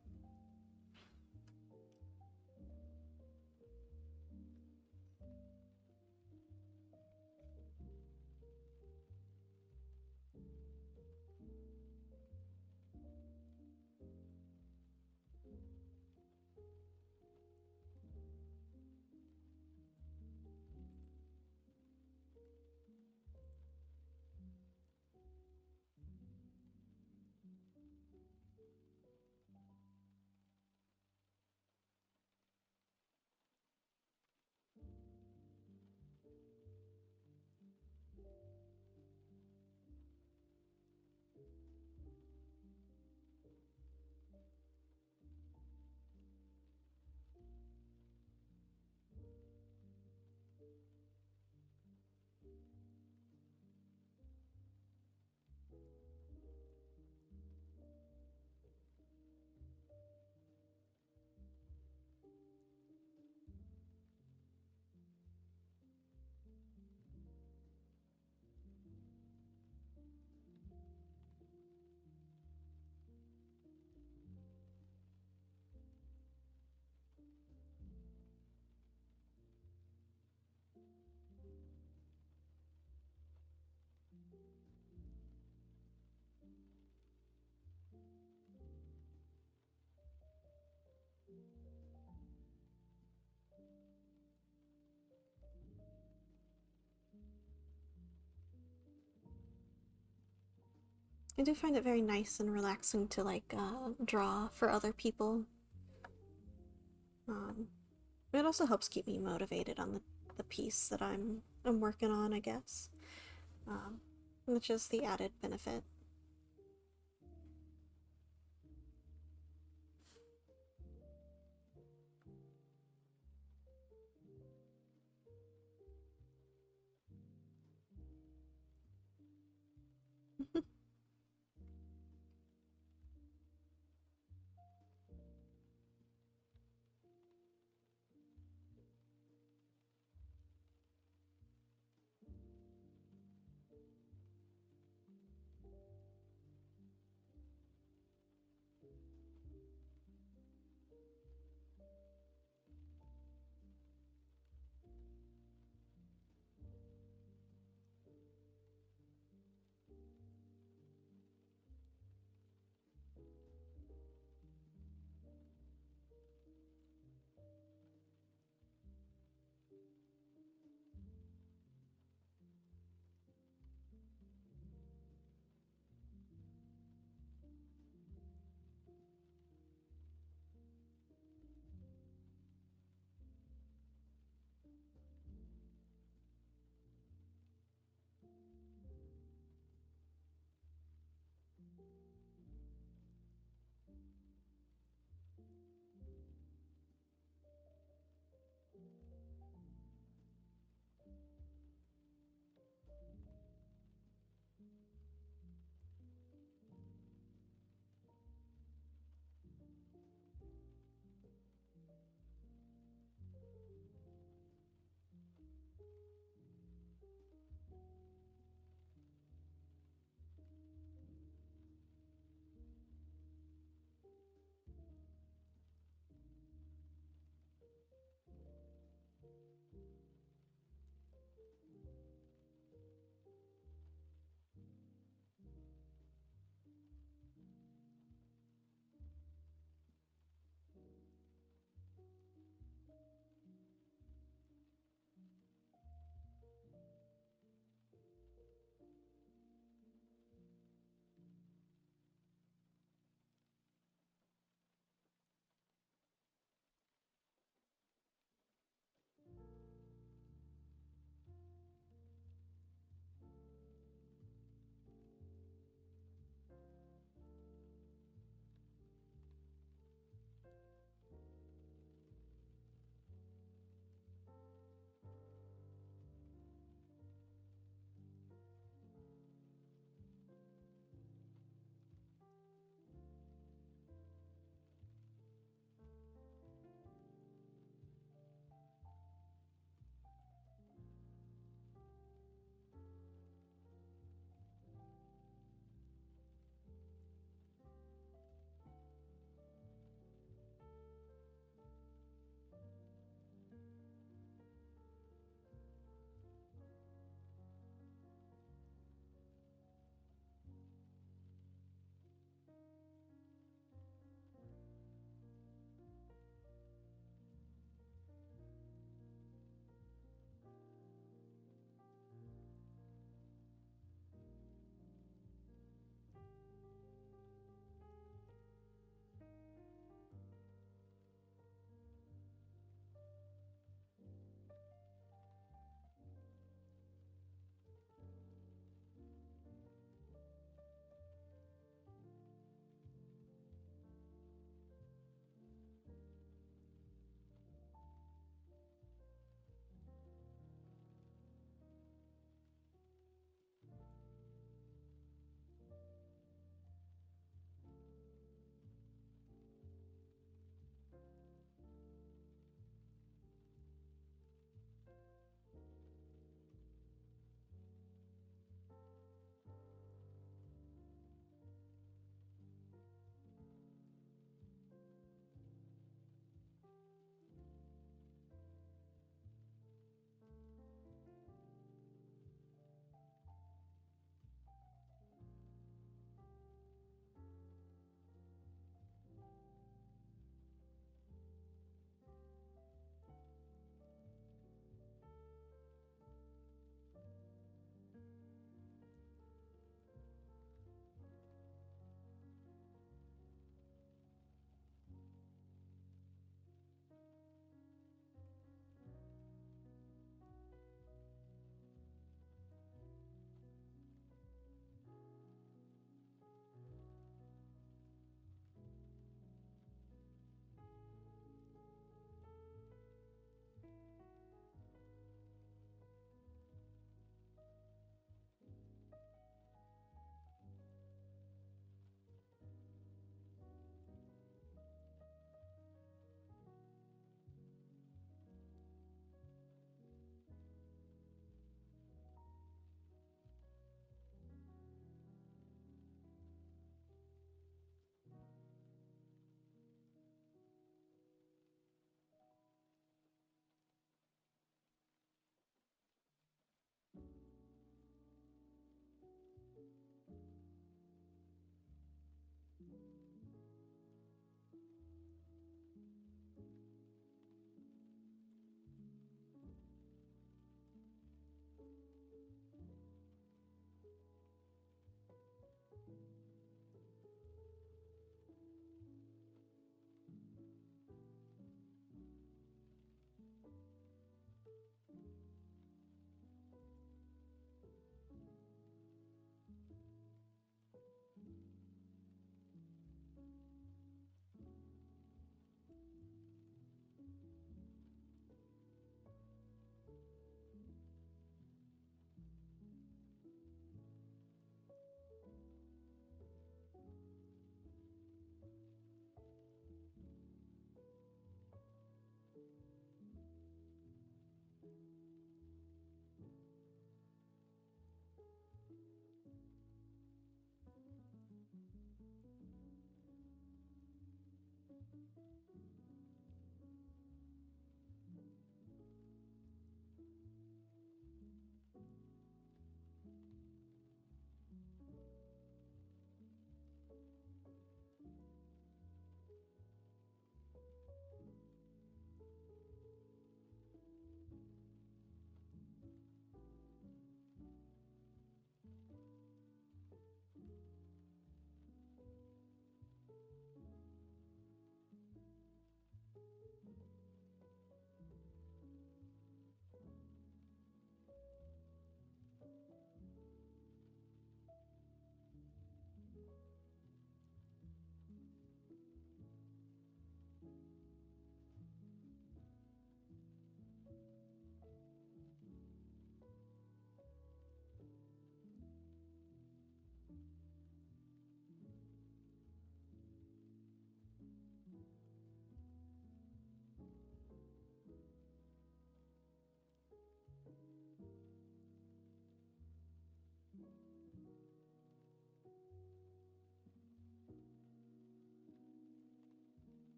I do find it very nice and relaxing to like draw for other people. Um, it also helps keep me motivated on the piece that I'm working on, I guess. Um, which is the added benefit.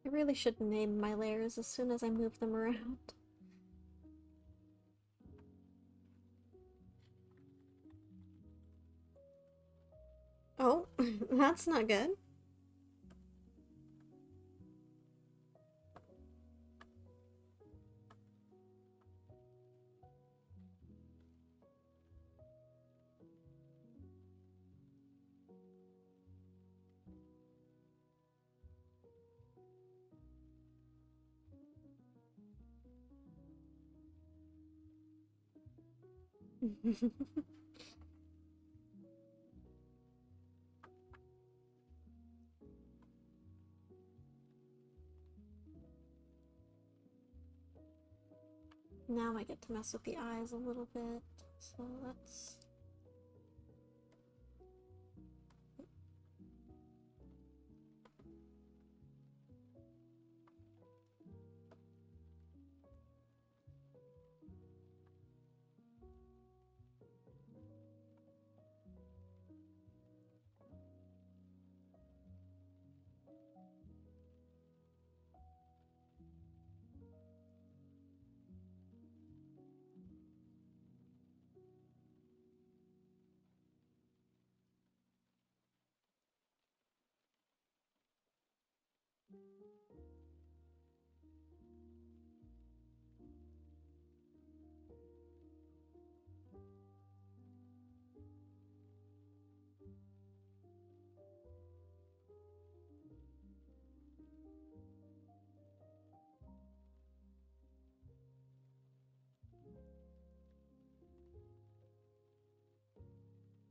I really should name my layers as soon as I move them around. Oh, that's not good. Now I get to mess with the eyes a little bit, so let's...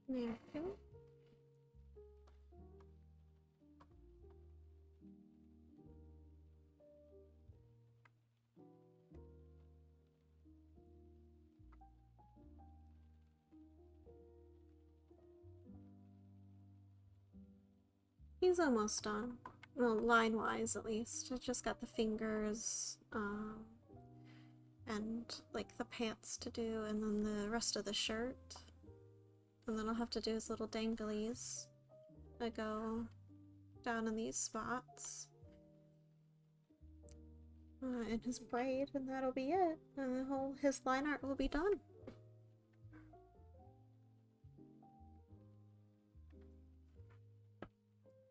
There we go. He's almost done. Well, line-wise at least. I just got the fingers, and like the pants to do, and then the rest of the shirt. And then I'll have to do his little danglies that go down in these spots. And his braid, and that'll be it. And his line art will be done.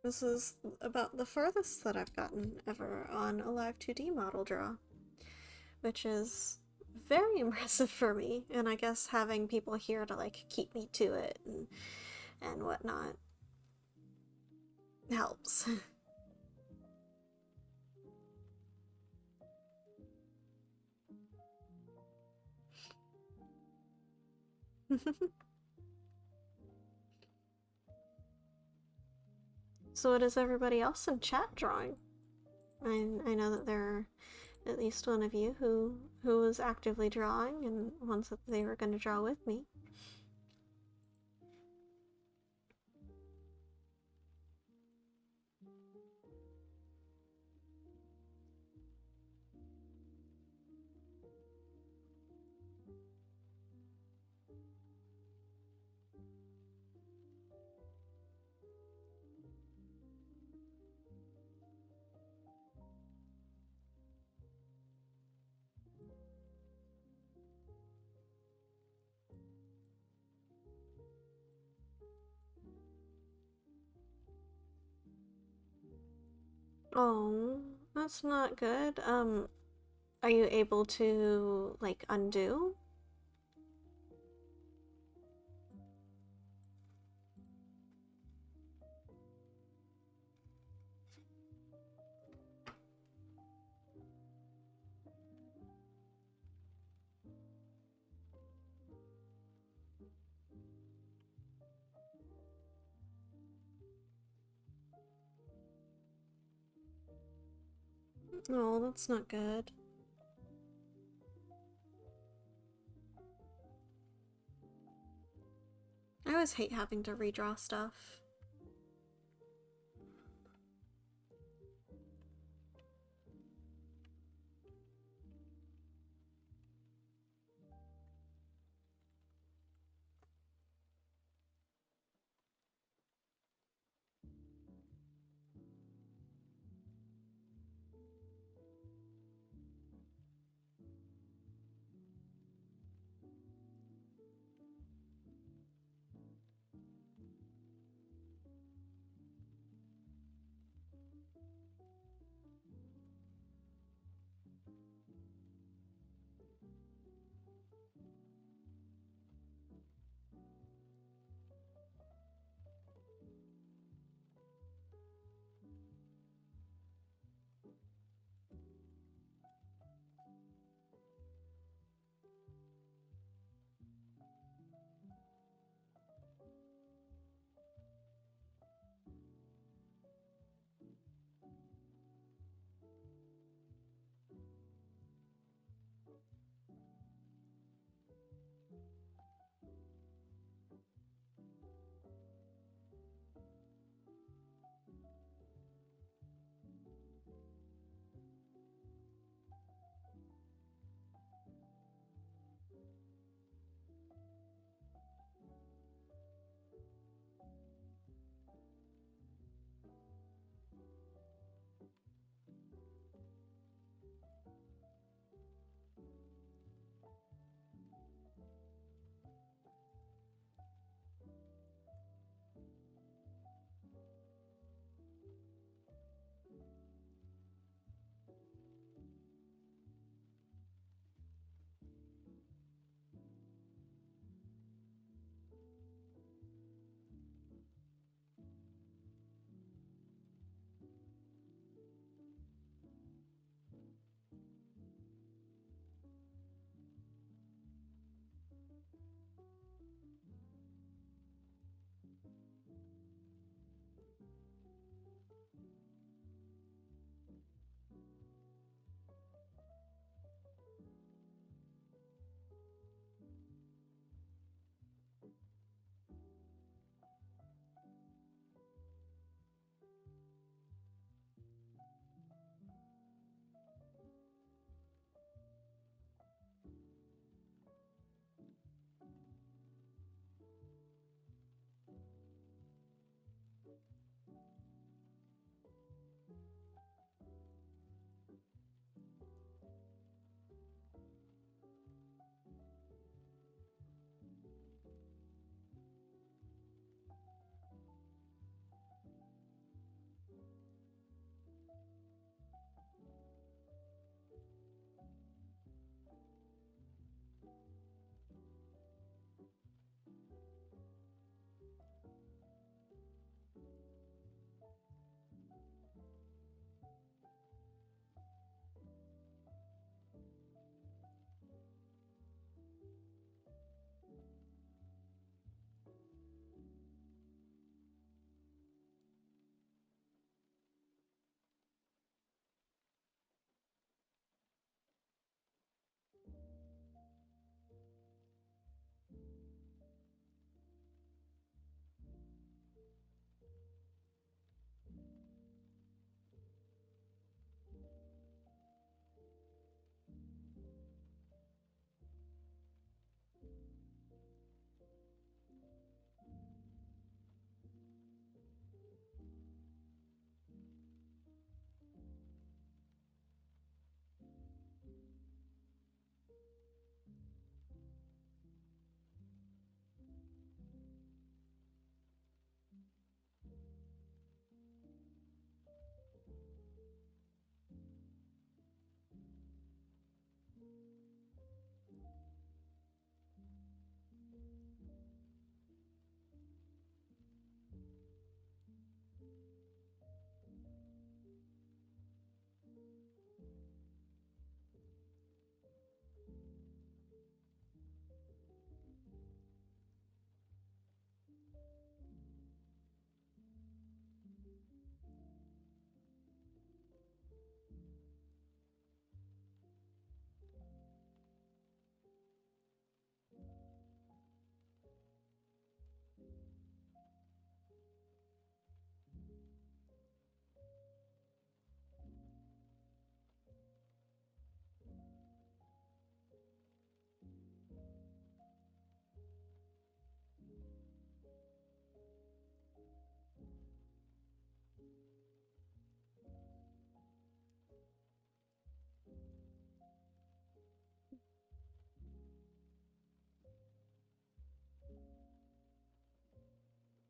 This is about the furthest that I've gotten ever on a live2d model draw, which is very impressive for me, and I guess having people here to like keep me to it and whatnot helps. So what is everybody else in chat drawing? I know that there are at least one of you who was actively drawing and ones that they were going to draw with me. Oh, that's not good. Are you able to, like, undo? Oh, that's not good. I always hate having to redraw stuff.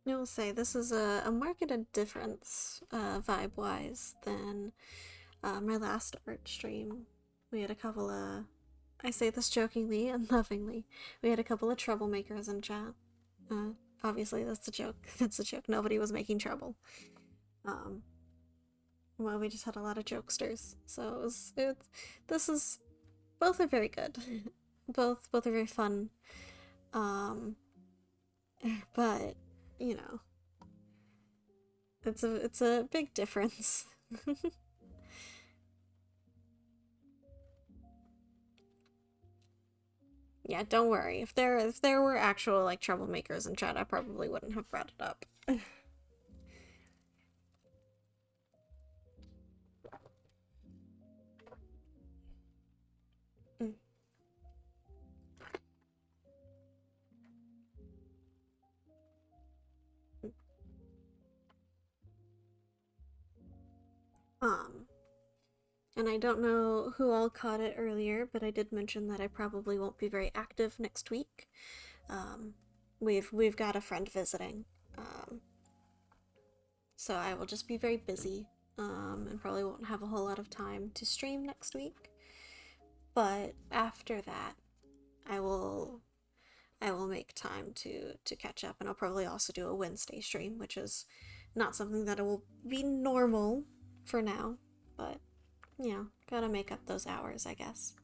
I will say this is a marketed difference, vibe-wise, than my last art stream. We had a couple of, I say this jokingly and lovingly, we had a couple of troublemakers in chat. Uh, Obviously, that's a joke. That's a joke. Nobody was making trouble. Um, well, we just had a lot of jokesters. So this is, both are very good. Both are very fun. Um, but, you know, it's a big difference. Yeah, don't worry. If there were actual like troublemakers in chat, I probably wouldn't have brought it up. Mm. Um, and I don't know who all caught it earlier, but I did mention that I probably won't be very active next week. Um, we've got a friend visiting, um, so I will just be very busy, and probably won't have a whole lot of time to stream next week. But after that, I will I will make time to catch up, and I'll probably also do a Wednesday stream, which is not something that will be normal for now, but gotta make up those hours, I guess.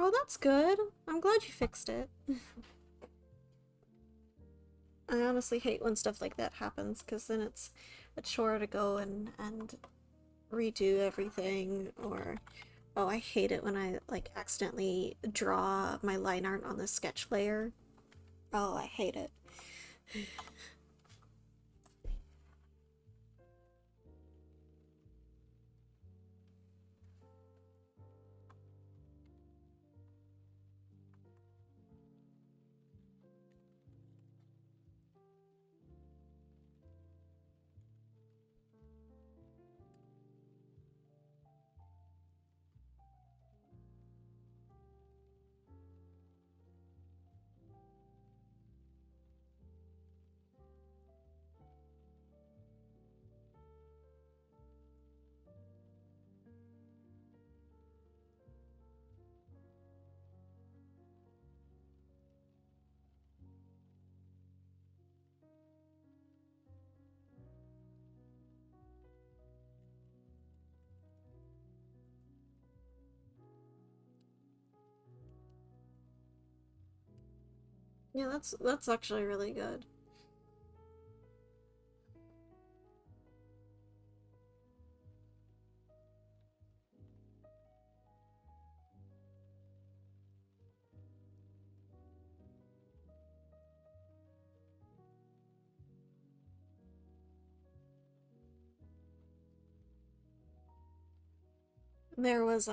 Oh, that's good. I'm glad you fixed it. I honestly hate when stuff like that happens, because then it's a chore to go and redo everything, or oh, I hate it when I like accidentally draw my line art on the sketch layer. Oh, I hate it. Yeah, that's actually really good. There was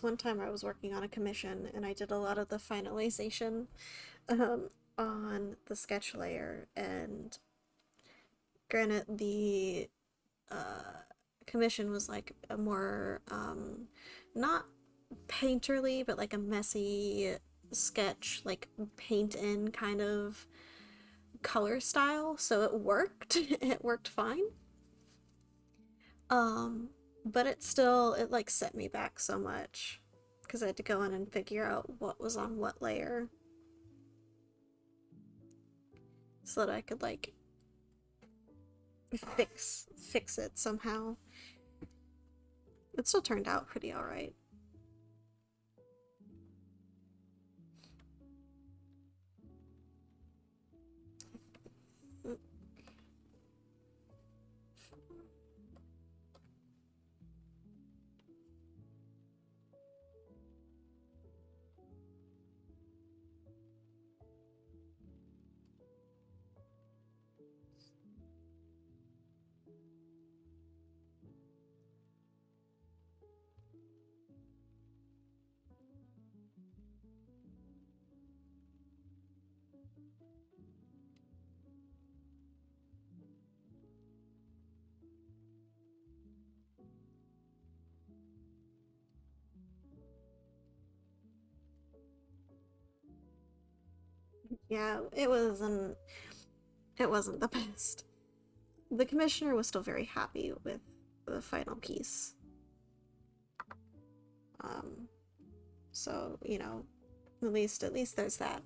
one time I was working on a commission and I did a lot of the finalization um on the sketch layer, and granted the uh commission was like a more not painterly but like a messy sketch, like paint in kind of color style, so it worked. It worked fine. Um, but it like set me back so much because I had to go in and figure out what was on what layer so that I could like fix it somehow. It still turned out pretty alright. Yeah, it wasn't the best. The commissioner was still very happy with the final piece. Um, so, you know, at least there's that.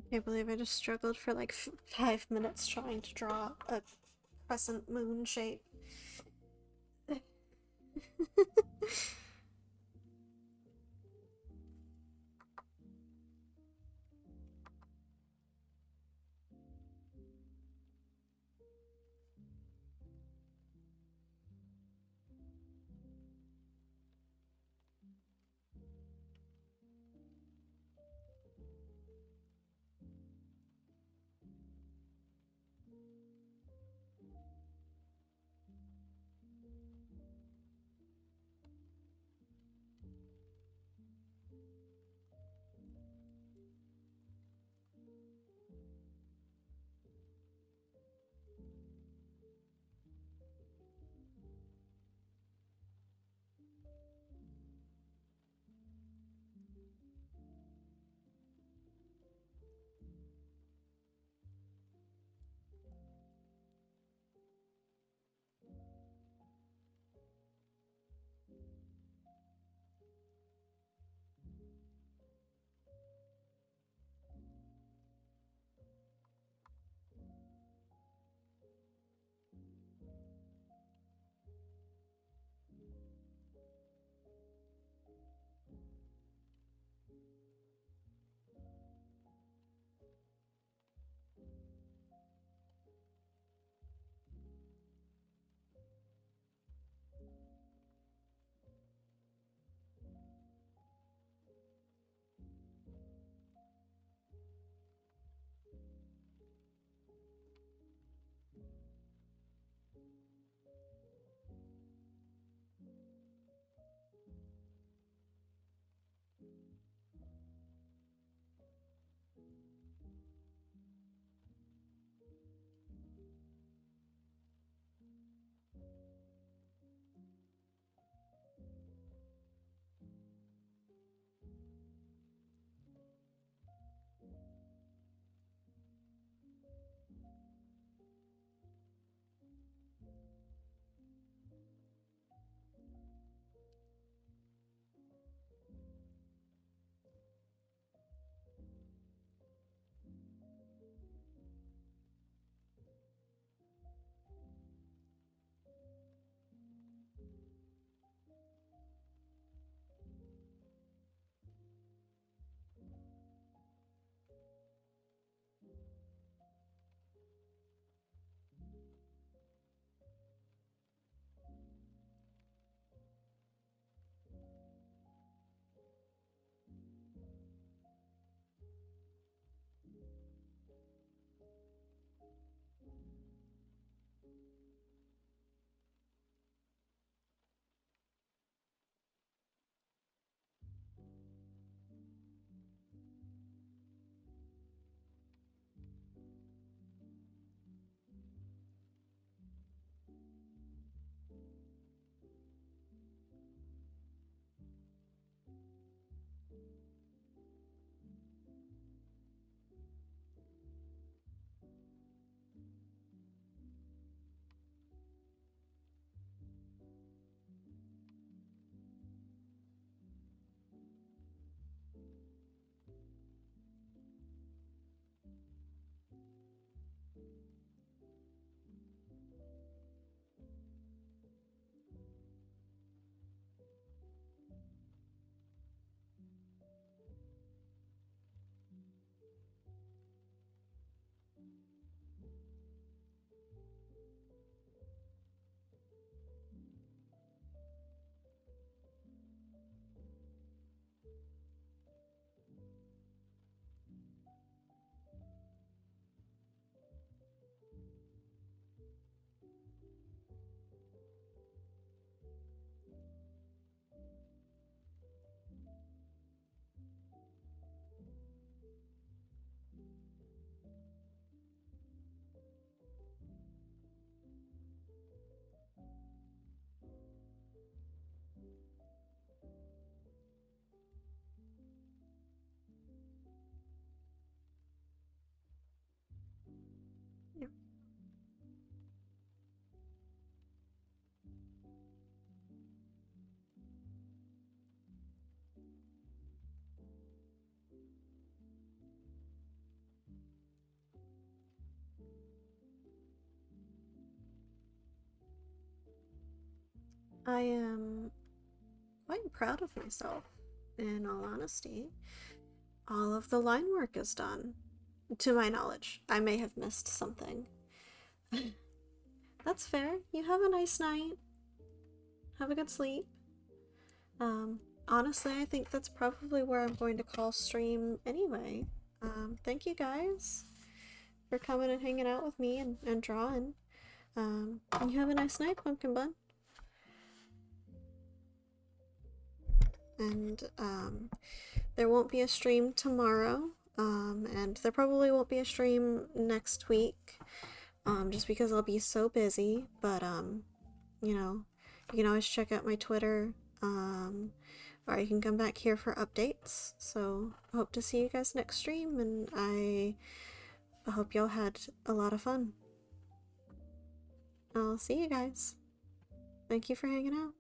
I can't believe I just struggled for like 5 minutes trying to draw a crescent moon shape. I am quite proud of myself, in all honesty. All of the line work is done. To my knowledge. I may have missed something. That's fair. You have a nice night. Have a good sleep. Honestly, I think that's probably where I'm going to call stream anyway. Thank you guys for coming and hanging out with me and drawing. You have a nice night, Pumpkin Bun. And, there won't be a stream tomorrow. And there probably won't be a stream next week. Just because I'll be so busy. But, you know, you can always check out my Twitter. Or you can come back here for updates. So, I hope to see you guys next stream, and I hope y'all had a lot of fun. I'll see you guys. Thank you for hanging out.